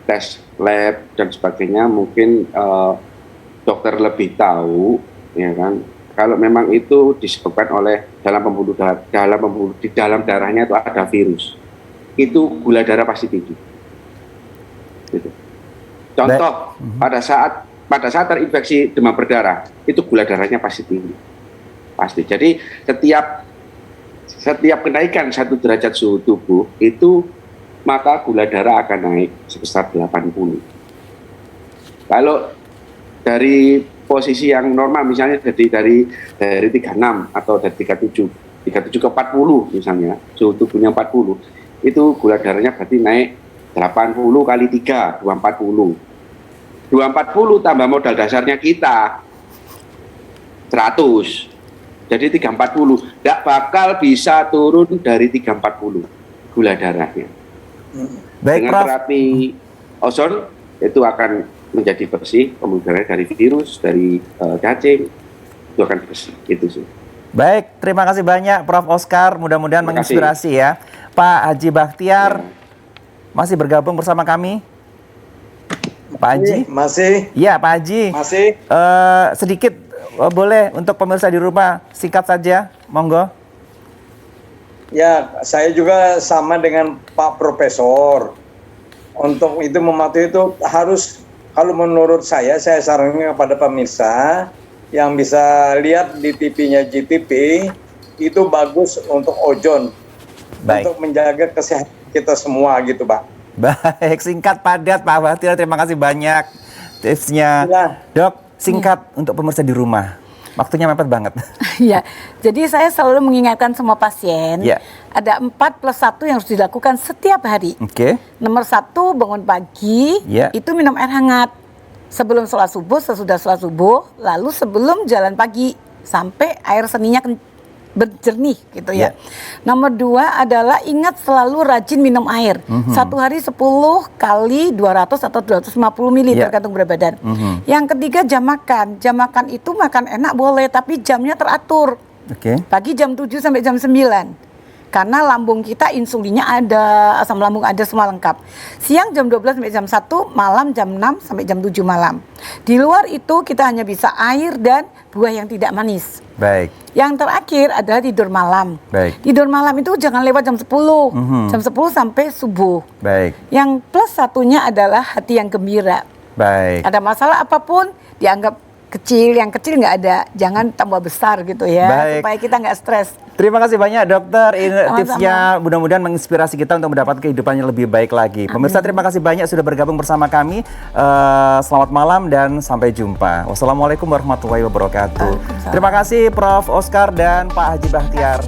Speaker 4: tes lab dan sebagainya, mungkin dokter lebih tahu, ya kan. Kalau memang itu disebabkan oleh di dalam darahnya itu ada virus, itu gula darah pasti tinggi. Gitu. Contoh, pada saat terinfeksi demam berdarah, itu gula darahnya pasti tinggi, pasti. Jadi setiap kenaikan 1 derajat suhu tubuh itu, maka gula darah akan naik sebesar 80. Kalau dari posisi yang normal, misalnya dari 36 atau dari 37 ke 40 misalnya, suhu tubuhnya 40, itu gula darahnya berarti naik 80 kali 3, 240. 240 tambah modal dasarnya kita 100. Jadi 340, tidak bakal bisa turun dari 340 gula darahnya.
Speaker 3: Baik,
Speaker 4: dengan
Speaker 3: Prof.
Speaker 4: terapi ozon itu akan menjadi bersih, kemudian dari virus, dari cacing, itu akan bersih. Itu sih.
Speaker 3: Baik, terima kasih banyak Prof. Oscar, mudah-mudahan menginspirasi ya. Pak Haji Bahtiar masih bergabung bersama kami. Pak Haji?
Speaker 5: Masih.
Speaker 3: Iya, Pak Haji.
Speaker 5: Masih.
Speaker 3: Sedikit boleh untuk pemirsa di rumah, singkat saja, monggo.
Speaker 5: Ya, saya juga sama dengan Pak Profesor. Untuk itu mematuhi itu harus, kalau menurut saya sarankan kepada pemirsa yang bisa lihat di TV-nya GTP, itu bagus untuk ozon.
Speaker 3: Baik.
Speaker 5: Untuk menjaga kesehatan kita semua gitu, Pak.
Speaker 3: Baik, singkat padat Pak Bahtiar, terima kasih banyak tipsnya.
Speaker 5: Ya.
Speaker 3: Dok, singkat untuk pemirsa di rumah. Waktunya mepet banget.
Speaker 2: Ya, jadi saya selalu mengingatkan semua pasien, ada 4+1 yang harus dilakukan setiap hari. Nomor 1, bangun pagi, itu minum air hangat. Sebelum sholat subuh, sesudah sholat subuh, lalu sebelum jalan pagi, sampai air seninya berjernih gitu ya. Nomor 2 adalah ingat selalu rajin minum air. Satu hari 10 kali 200 atau 250 ml tergantung berat badan. Yang ketiga, jam makan. Jam makan itu makan enak boleh, tapi jamnya teratur. Pagi jam 7 sampai jam 9. Karena lambung kita insulinnya ada, asam lambung ada, semua lengkap. Siang jam 12 sampai jam 1, malam jam 6 sampai jam 7 malam. Di luar itu kita hanya bisa air dan buah yang tidak manis.
Speaker 3: Baik.
Speaker 2: Yang terakhir adalah tidur malam.
Speaker 3: Baik.
Speaker 2: Tidur malam itu jangan lewat jam 10. Jam 10 sampai subuh.
Speaker 3: Baik.
Speaker 2: Yang plus satunya adalah hati yang gembira.
Speaker 3: Baik.
Speaker 2: Ada masalah apapun dianggap kecil, yang kecil nggak ada, jangan tambah besar gitu ya.
Speaker 3: Baik.
Speaker 2: Supaya kita nggak stres.
Speaker 3: Terima kasih banyak dokter, ini
Speaker 2: Sama-sama.
Speaker 3: tipsnya mudah-mudahan menginspirasi kita untuk mendapat kehidupan yang lebih baik lagi. Pemirsa terima kasih banyak sudah bergabung bersama kami. Selamat malam dan sampai jumpa. Wassalamualaikum warahmatullahi wabarakatuh. Terima kasih Prof. Oscar dan Pak Haji Bahtiar.